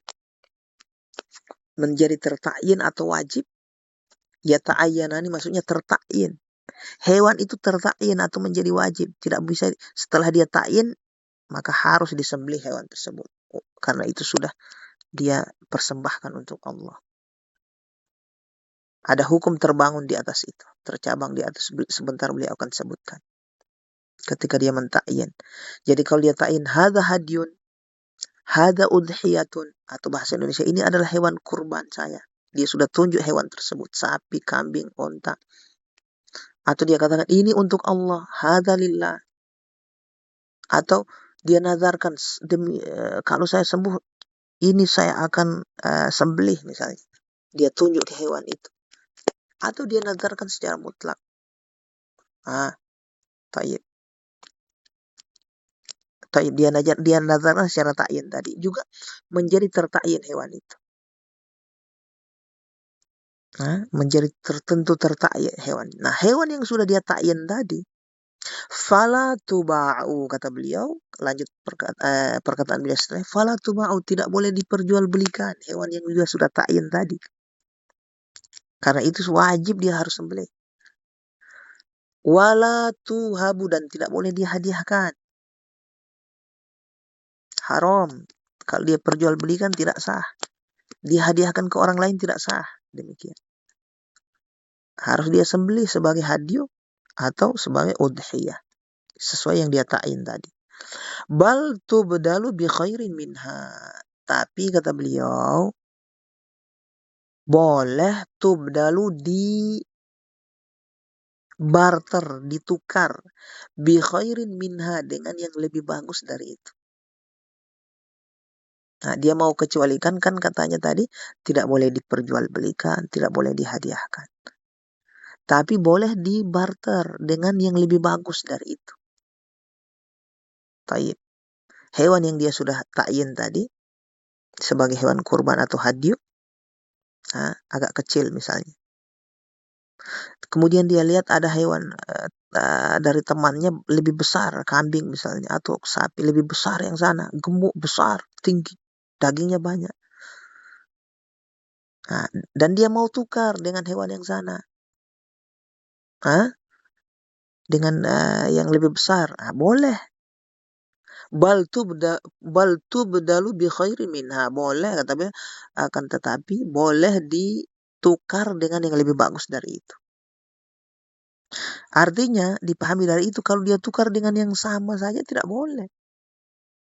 Menjadi tertakyin atau wajib, yata'ayyanani maksudnya tertakyin. Hewan itu tertakyin atau menjadi wajib, tidak bisa setelah dia takyin maka harus disembelih hewan tersebut. Karena itu sudah dia persembahkan untuk Allah. Ada hukum terbangun di atas itu, tercabang di atas, sebentar beliau akan sebutkan. Ketika dia mentakyin. Jadi kalau dia takyin hadza hadyun, hadza udhiyatun, atau bahasa Indonesia ini adalah hewan kurban saya. Dia sudah tunjuk hewan tersebut, sapi, kambing, onta. Atau dia katakan ini untuk Allah, hadza lillah. Atau dia nazarkan demi kalau saya sembuh ini saya akan sembelih misalnya. Dia tunjuk ke hewan itu. Atau dia nazarkan secara mutlak. Taib. Dia nazarkan secara takyin tadi. Juga menjadi tertakyin hewan itu. Menjadi tertentu tertakyin hewan. Nah, hewan yang sudah dia takyin tadi, fala tuba'u, kata beliau, lanjut perkataan beliau setelah, fala tuba'u, tidak boleh diperjualbelikan hewan yang juga sudah takyin tadi. Karena itu wajib dia harus sembelih. Wala tuhabu, dan tidak boleh dihadiahkan. Haram. Kalau dia perjualbelikan tidak sah. Dihadiahkan ke orang lain tidak sah. Demikian. Harus dia sembelih sebagai hadyu atau sebagai udhiyah. Sesuai yang dia ta'in tadi. Bal tubdalu bi khairin minha. Tapi kata beliau, boleh tubdalu di barter, ditukar, bi khairin minha, dengan yang lebih bagus dari itu. Nah, dia mau kecualikan, kan katanya tadi tidak boleh diperjualbelikan, tidak boleh dihadiahkan. Tapi boleh dibarter dengan yang lebih bagus dari itu. Taib. Hewan yang dia sudah ta'yin tadi, sebagai hewan kurban atau hadyu, agak kecil misalnya. Kemudian dia lihat ada hewan dari temannya lebih besar, kambing misalnya, atau sapi lebih besar yang sana, gemuk, besar, tinggi, dagingnya banyak. Dan dia mau tukar dengan hewan yang sana, dengan yang lebih besar, boleh. Bal tubdalu bi khairi minha, boleh katanya, akan tetapi boleh ditukar dengan yang lebih bagus dari itu. Artinya dipahami dari itu kalau dia tukar dengan yang sama saja tidak boleh.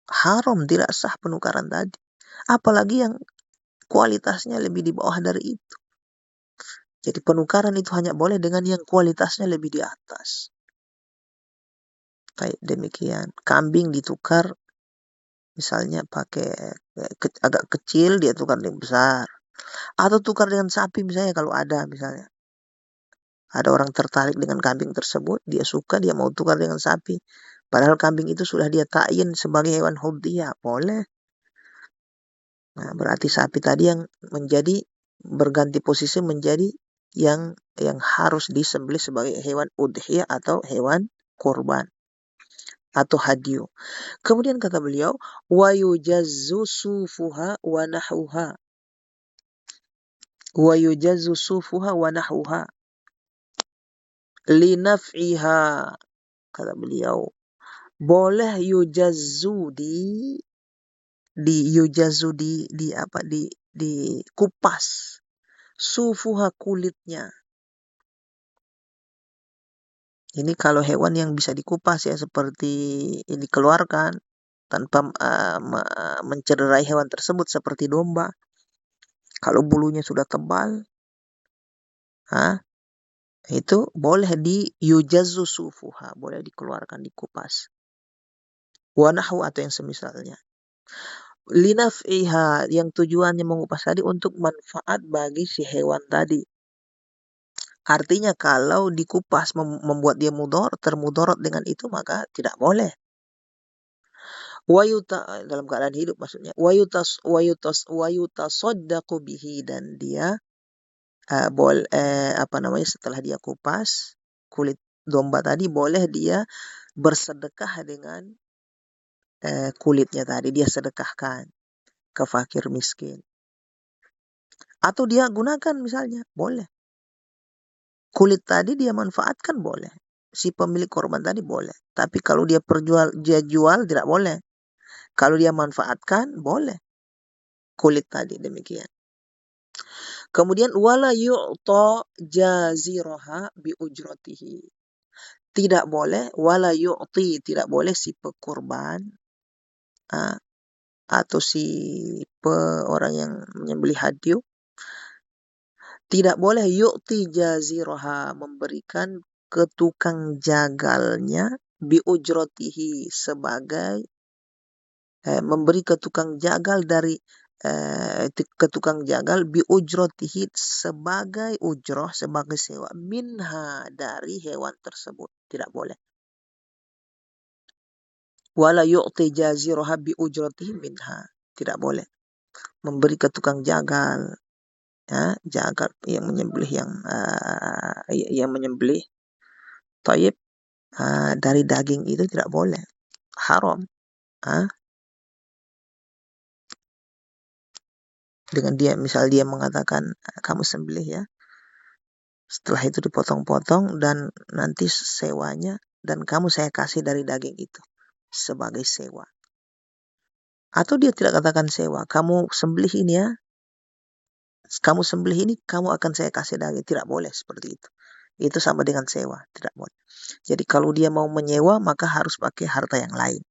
Haram, tidak sah penukaran tadi. Apalagi yang kualitasnya lebih di bawah dari itu. Jadi penukaran itu hanya boleh dengan yang kualitasnya lebih di atas. Kayak demikian. Kambing ditukar misalnya pakai agak kecil, dia tukar dengan besar. Atau tukar dengan sapi misalnya kalau ada misalnya. Ada orang tertarik dengan kambing tersebut, dia suka, dia mau tukar dengan sapi. Padahal kambing itu sudah dia ta'yin sebagai hewan hudhiyah, boleh. Berarti sapi tadi yang menjadi berganti posisi menjadi yang harus disembelih sebagai hewan udhiyah atau hewan kurban atau hadyu. Kemudian kata beliau, wa yujazzu sufuha wa nahuha. Wa yujazzu sufuha wa nahuha li naf'iha. Kata beliau, boleh yujazzu dikupas sufuha, kulitnya. Ini kalau hewan yang bisa dikupas ya, seperti dikeluarkan tanpa mencederai hewan tersebut seperti domba. Kalau bulunya sudah tebal, itu boleh yujazzu sufuha, boleh dikeluarkan, dikupas. Wanahu atau yang semisalnya. Linaf'iha, yang tujuannya mengupas tadi untuk manfaat bagi si hewan tadi. Artinya kalau dikupas membuat dia termudarat dengan itu, maka tidak boleh. Dalam keadaan hidup maksudnya. Wayutasaddaqu bihi, dan dia setelah dia kupas kulit domba tadi, boleh dia bersedekah dengan kulitnya tadi, dia sedekahkan ke fakir miskin. Atau dia gunakan misalnya, boleh. Kulit tadi dia manfaatkan, boleh. Si pemilik korban tadi boleh. Tapi kalau dia jual tidak boleh. Kalau dia manfaatkan, boleh. Kulit tadi demikian. Kemudian wala yu'ta jaziraha bi ujratihi. Tidak boleh, wala yu'ti, tidak boleh si pekurban atau si orang yang menyembelih hadyu, tidak boleh yu'ti jaziraha, memberikan ke tukang jagalnya, bi ujratihi, sebagai memberi ke tukang jagal dari ke tukang jagal, bi ujratihi, sebagai ujroh, sebagai sewa, minha, dari hewan tersebut. Tidak boleh. Wala yu'ti jaziraha bi ujratihi minha, tidak boleh memberi ke tukang jagal, jagal yang menyembelih, yang menyembelih thayyib, dari daging itu tidak boleh, haram. Dengan dia, misal dia mengatakan, kamu sembelih ya, setelah itu dipotong-potong dan nanti sewanya, dan kamu saya kasih dari daging itu sebagai sewa. Atau dia tidak katakan sewa, kamu sembelih ini ya, kamu sembelih ini, kamu akan saya kasih daging. Tidak boleh seperti itu. Itu sama dengan sewa, tidak boleh. Jadi kalau dia mau menyewa, maka harus pakai harta yang lain,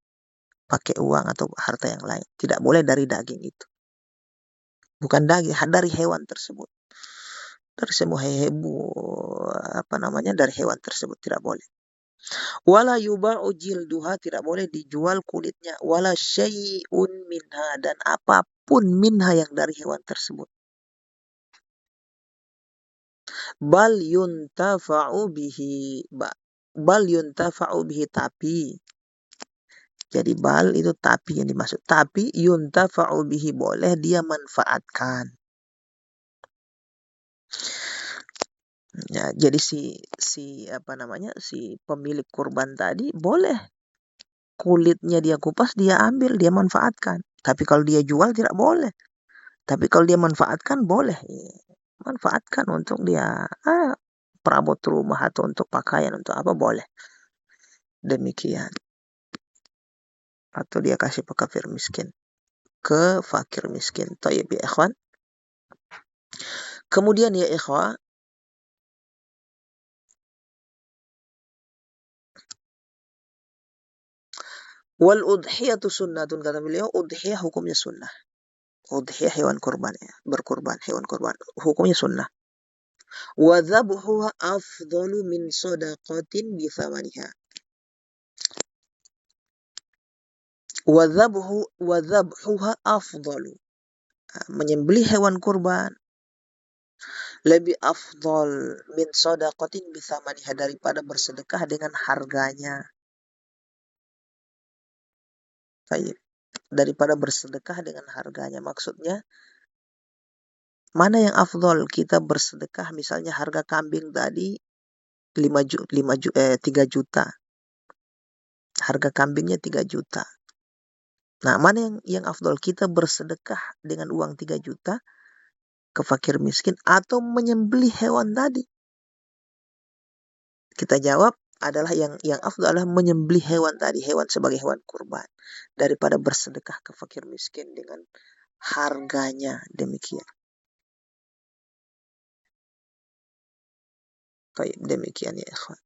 pakai uang atau harta yang lain. Tidak boleh dari daging itu. Bukan daging, dari hewan tersebut. Dari semua dari hewan tersebut tidak boleh. Wala yuba'u jilduha, tidak boleh dijual kulitnya. Wala syai'un minha, dan apapun minha yang dari hewan tersebut. Bal yuntafa'u bihi, tapi Jadi bal itu tapi yang dimaksud. Tapi yuntafa'u bihi, boleh dia manfaatkan. Ya, jadi si pemilik kurban tadi boleh kulitnya dia kupas, dia ambil, dia manfaatkan. Tapi kalau dia jual tidak boleh. Tapi kalau dia manfaatkan boleh. Manfaatkan untuk dia perabot rumah atau untuk pakaian, untuk apa boleh. Demikian. Atau dia kasih ke fakir miskin. Ke fakir miskin. Tayyib ya ikhwan. Kemudian ya ikhwan, wal udhiyatu sunnatun, kata beliau, udhiyah hukumnya sunnah. Udhiyah hewan kurban ya, berkurban, hewan kurban, hukumnya sunnah. Wa dhabhuha afdalu min shadaqatin bi thamaniha. Wa dhabhuha afdalu. Menyembelih hewan kurban lebih afdal min shadaqatin bi thamaniha, daripada bersedekah dengan harganya. Baik. Daripada bersedekah dengan harganya. Maksudnya, mana yang afdal? Kita bersedekah misalnya harga kambing tadi 3 juta. Harga kambingnya 3 juta. Nah, mana yang afdal? Kita bersedekah dengan uang 3 juta ke fakir miskin atau menyembelih hewan tadi? Kita jawab adalah yang afdal adalah menyembelih hewan tadi, hewan sebagai hewan kurban, daripada bersedekah ke fakir miskin dengan harganya. Demikian. Baik, demikian ya ikhwan.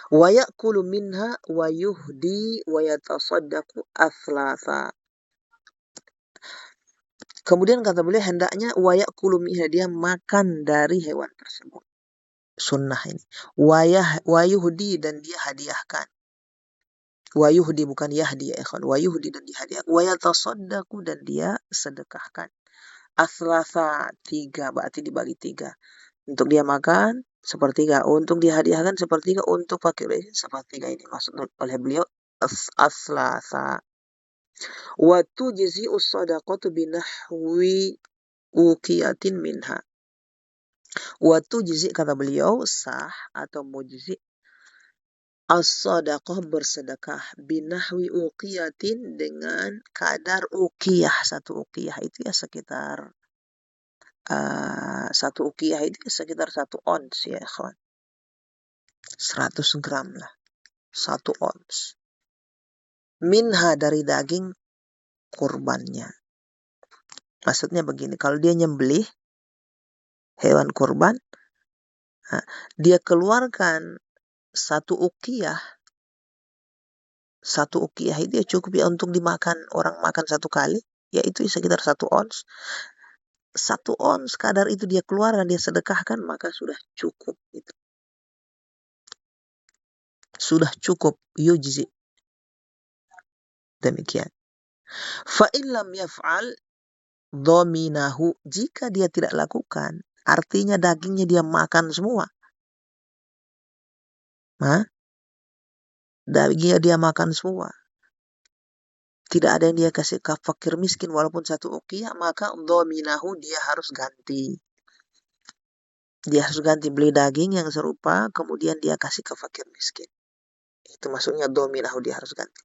Wa ya'kulu minha wa yuhdi wa yatasaddaqu athlatha. Kemudian kata beliau, hendaknya wa ya'kulu minha, dia makan dari hewan tersebut. Sunnah ini. Wa yuhdi, dan dia hadiahkan. Wa yuhdi, bukan yahdi ya ikhwan. Wa yuhdi, dan dia hadiahkan. Wa yatasaddaqu, dan dia sedekahkan. Athlatha, 3, berarti dibagi 3. Untuk dia makan sepertiga, untuk dihadiahkan sepertiga, untuk fakir sepertiga. Ini maksud oleh beliau athlatha. Wa tujzi'u shadaqatu binahwi uqiyatin minha. Wa tujzi, kata beliau, sah atau mujzi, as-sadaqah, bersedekah, binahwi uqiyatin, dengan kadar uqiyah. Satu uqiyah itu ya sekitar 1 ons ya ikhwan. 100 gram lah. 1 ons. Minha, dari daging kurbannya. Maksudnya begini, kalau dia nyembelih hewan kurban, dia keluarkan 1 uqiyah. 1 uqiyah itu ya cukup ya untuk dimakan, orang makan 1 kali, yaitu sekitar 1 ons. 1 ons kadar itu dia keluarkan, dia sedekahkan, maka sudah cukup itu. Sudah cukup, yujzi. Demikian. Fa in lam yaf'al dhaminahu, jika dia tidak lakukan, artinya dagingnya dia makan semua. Dagingnya dia makan semua. Tidak ada yang dia kasih ke fakir miskin walaupun 1 uqiyah, maka dhaminahu, dia harus ganti. Dia harus ganti, beli daging yang serupa, kemudian dia kasih ke fakir miskin. Itu maksudnya dhaminahu, dia harus ganti.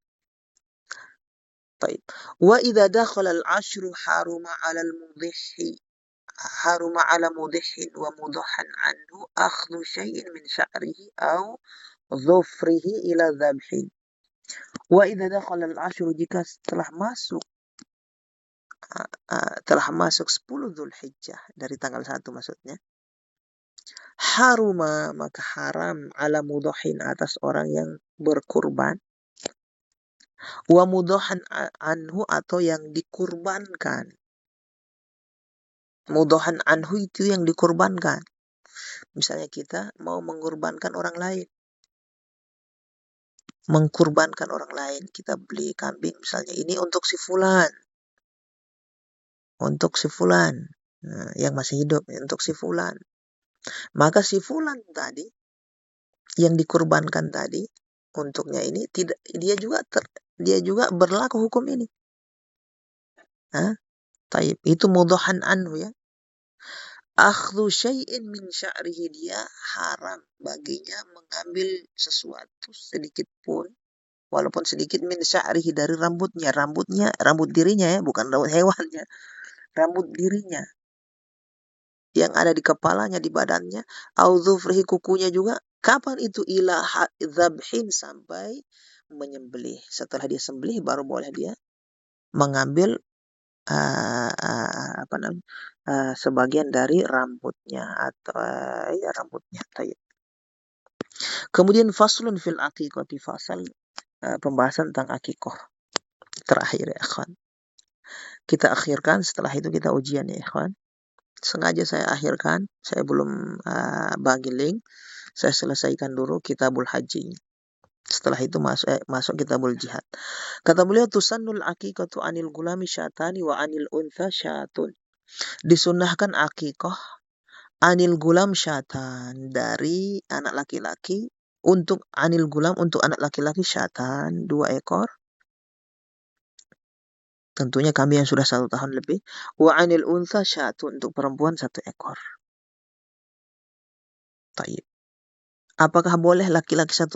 Baik. Wa idza dakhala al-'ashru haruma 'ala al-mudhihi, haruma 'ala mudhihin wa mudahan anhu akhdhu syai'in min sya'rihi aw dhufrihi ila dhabhin. Wa idza dakhala al-'ashru, jika telah masuk 10 Dzulhijjah, dari tanggal 1 maksudnya, haruma, maka haram, 'ala mudahin, atas orang yang berkurban, wa mudahan anhu, atau yang dikurbankan. Mudahan anhu itu yang dikurbankan. Misalnya kita mau mengkurbankan orang lain. Mengkurbankan orang lain. Kita beli kambing misalnya, ini untuk si fulan. Untuk si fulan. Nah, yang masih hidup, untuk si fulan. Maka si fulan tadi, yang dikurbankan tadi, untuknya ini tidak, dia juga berlaku hukum ini. Taib, itu mudhahan anhu ya. Akhdhu syai'in min sya'rihi, dia haram baginya mengambil sesuatu sedikit pun, walaupun sedikit, min sya'rihi, dari rambut dirinya ya, bukan rambut hewannya, rambut dirinya yang ada di kepalanya, di badannya, au dhufrihi, kukunya juga. Kapan itu? Ila dzabhin, sampai menyembelih. Setelah dia sembelih baru boleh dia mengambil sebagian dari rambutnya atau ya rambutnya. Kemudian faslun fil aqiqati, fasal pembahasan tentang akikoh terakhir ya ikhwan. Kita akhirkan, setelah itu kita ujian ya ikhwan. Sengaja saya akhirkan, saya belum bagi link. Saya selesaikan dulu kitabul haji. Setelah itu masuk kitabul jihad. Kata beliau, tusannul aqiqatu anil gulami syatani wa anil untha syatun. Disunnahkan akikoh anil gulam syatan, dari anak laki-laki, untuk anil gulam, untuk anak laki-laki syatan, 2 ekor. Tentunya kami yang sudah 1 tahun lebih. Wa anil untha syatun, untuk perempuan 1 ekor. Taib. Apakah boleh laki-laki 1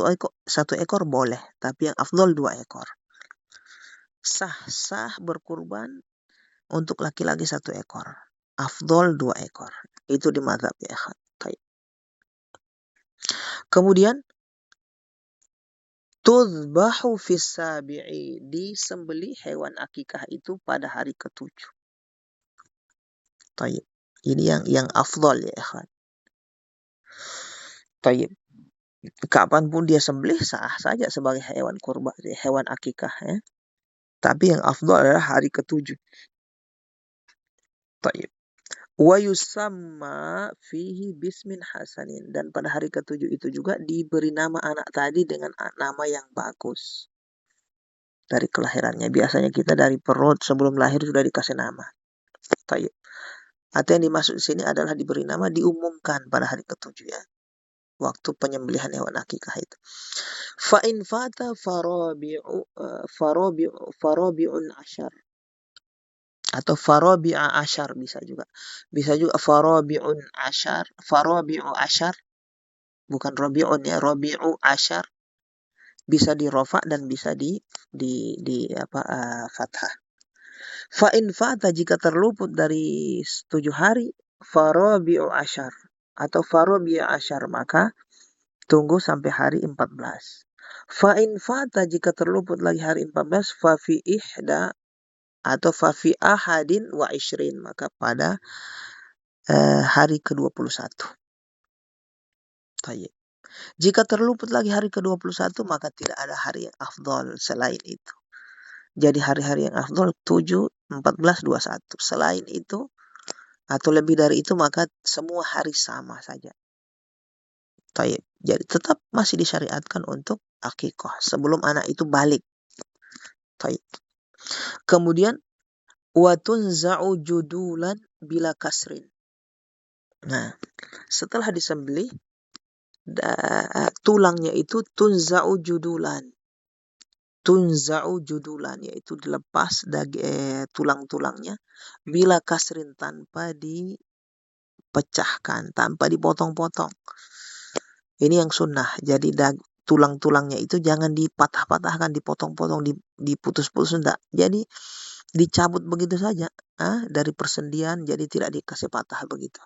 ekor? Boleh, tapi yang afdol 2 ekor. Sah berkurban untuk laki-laki 1 ekor. Afdol 2 ekor. Itu di mazhab ya. Taib. Kemudian tudbahu fis sabi'i, disembelih hewan akikah itu pada hari ke-7. Taib. Ini yang afdal ya ikhwan. Taib. Kapanpun dia sembelih sah saja sebagai hewan kurban, hewan akikah ya. Tapi yang afdal adalah hari ke-7. Taib. Wa yusamma fihi bismin hasanin, dan pada hari ke-7 itu juga diberi nama anak tadi dengan nama yang bagus. Dari kelahirannya, biasanya kita dari perut sebelum lahir sudah dikasih nama. Taib. Atau yang dimaksud di sini adalah diberi nama, diumumkan pada hari ke-7 ya, waktu penyembelihan hewan akikah itu. Fa in fata farabi'un asyar, atau farabi'a asyar, bisa juga farabi'un asyar, farabi'u asyar, bukan rabi'un ya, rabi'u asyar, bisa di rofa dan bisa di fathah. Fa in fata, jika terluput dari 7 hari, farabi'u asyar atau farabi'a asyar, maka tunggu sampai hari 14. Fa in fata, jika terluput lagi hari 14, fa fi ihda atau fa fi ahadin wa ishrin, maka pada hari ke-21. Tayyib. Jika terluput lagi hari ke-21, maka tidak ada hari yang afdol selain itu. Jadi hari-hari yang afdol 7, 14, 21. Selain itu atau lebih dari itu, maka semua hari sama saja. Tayyib. Jadi tetap masih disyariatkan untuk akikah sebelum anak itu balik. Tayyib. Kemudian wa tunza'u judulan bila kasrin. Nah, setelah disembelih, tulangnya itu tunza'u judulan, yaitu dilepas tulang-tulangnya, bila kasrin, tanpa dipecahkan, tanpa dipotong-potong. Ini yang sunnah. Jadi tulang-tulangnya itu jangan dipatah-patahkan, dipotong-potong, diputus-putus, enggak. Jadi dicabut begitu saja dari persendian, jadi tidak dikasih patah begitu.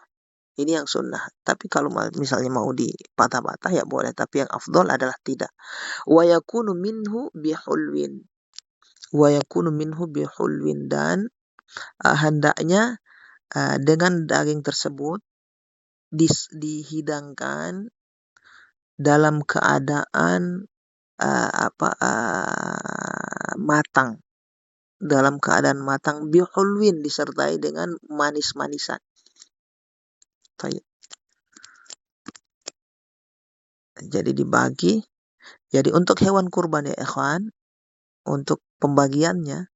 Ini yang sunnah. Tapi kalau misalnya mau dipatah-patah ya boleh, tapi yang afdol adalah tidak. Wa yakunu minhu bihulwin. Dan hendaknya dengan daging tersebut dihidangkan dalam keadaan matang. Dalam keadaan matang, bihulwin, disertai dengan manis-manisan. Jadi dibagi. Jadi untuk hewan kurban ya ikhwan, untuk pembagiannya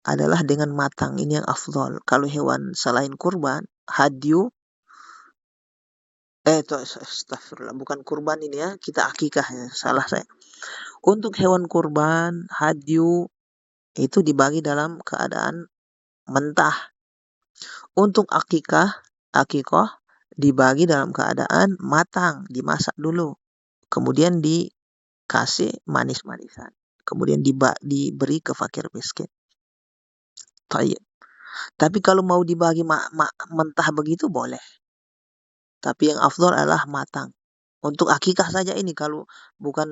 adalah dengan matang. Ini yang afdol. Kalau hewan selain kurban, hadyu, astagfirullah, bukan kurban ini ya, kita akikah ya, salah saya. Untuk hewan kurban, hadyu, itu dibagi dalam keadaan mentah. Untuk akikah dibagi dalam keadaan matang, dimasak dulu. Kemudian dikasih manis-manisan. Kemudian diberi ke fakir miskin. Tayyib. Tapi kalau mau dibagi mentah begitu boleh. Tapi yang afdol adalah matang. Untuk akikah saja ini kalau bukan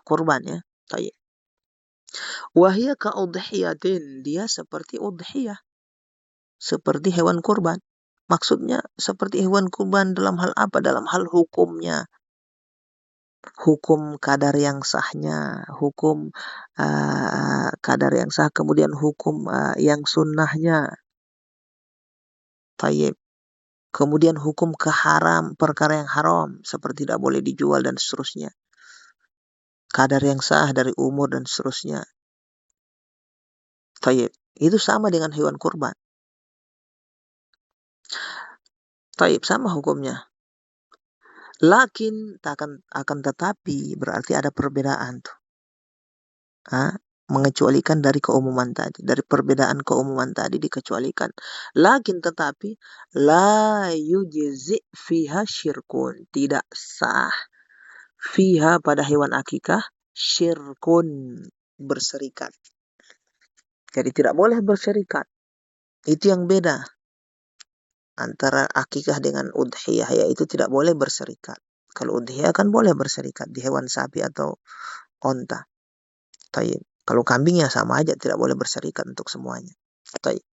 kurban ya. Tayyib. Wahia ka udhiyatin. Dia seperti udhiyah. Seperti hewan kurban. Maksudnya seperti hewan kurban dalam hal apa? Dalam hal hukumnya. Hukum kadar yang sahnya. Hukum kadar yang sah. Kemudian hukum yang sunnahnya. Tayyib. Kemudian hukum perkara yang haram. Seperti tidak boleh dijual dan seterusnya. Kadar yang sah dari umur dan seterusnya. Tayyib. Itu sama dengan hewan kurban. Tayyib, sama hukumnya. Lakin akan tetapi berarti ada perbedaan tuh. Mengecualikan dari keumuman tadi, dari perbedaan keumuman tadi dikecualikan. Lakin tetapi la yujzi fiha syirkun, tidak sah fiha pada hewan akikah syirkun, berserikat. Jadi tidak boleh berserikat. Itu yang beda antara akikah dengan udhiyah, yaitu tidak boleh berserikat. Kalau udhiyah kan boleh berserikat di hewan sapi atau onta. Tayyib. Kalau kambing ya sama aja, tidak boleh berserikat untuk semuanya. Tayyib.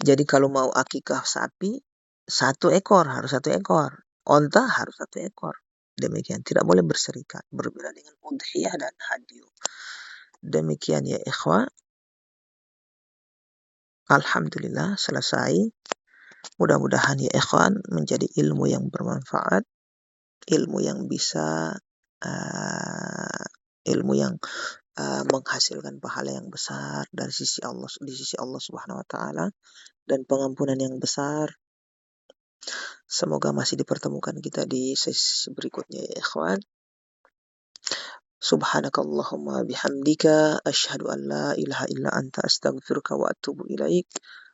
Jadi kalau mau akikah sapi, 1 ekor, harus 1 ekor. Onta harus 1 ekor. Demikian, tidak boleh berserikat. Berbeda dengan udhiyah dan hadyu. Demikian ya ikhwah. Alhamdulillah selesai. Mudah-mudahan ya ikhwan menjadi ilmu yang bermanfaat. Ilmu yang bisa ilmu yang menghasilkan pahala yang besar dari sisi Allah, di sisi Allah Subhanahu wa taala, dan pengampunan yang besar. Semoga masih dipertemukan kita di sesi berikutnya ya ikhwan. Subhanakallahumma bihamdika asyhadu an la ilaha illa anta astaghfiruka wa atubu ilaik.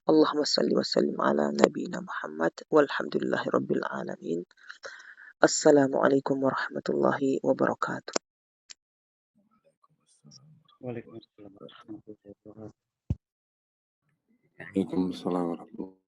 Allahumma salli wa sallim ala nabiyyina Muhammad walhamdulillahi rabbil alamin. Assalamualaikum warahmatullahi wabarakatuh. Waalaikumsalam warahmatullahi wabarakatuh. Waalaikumsalam warahmatullahi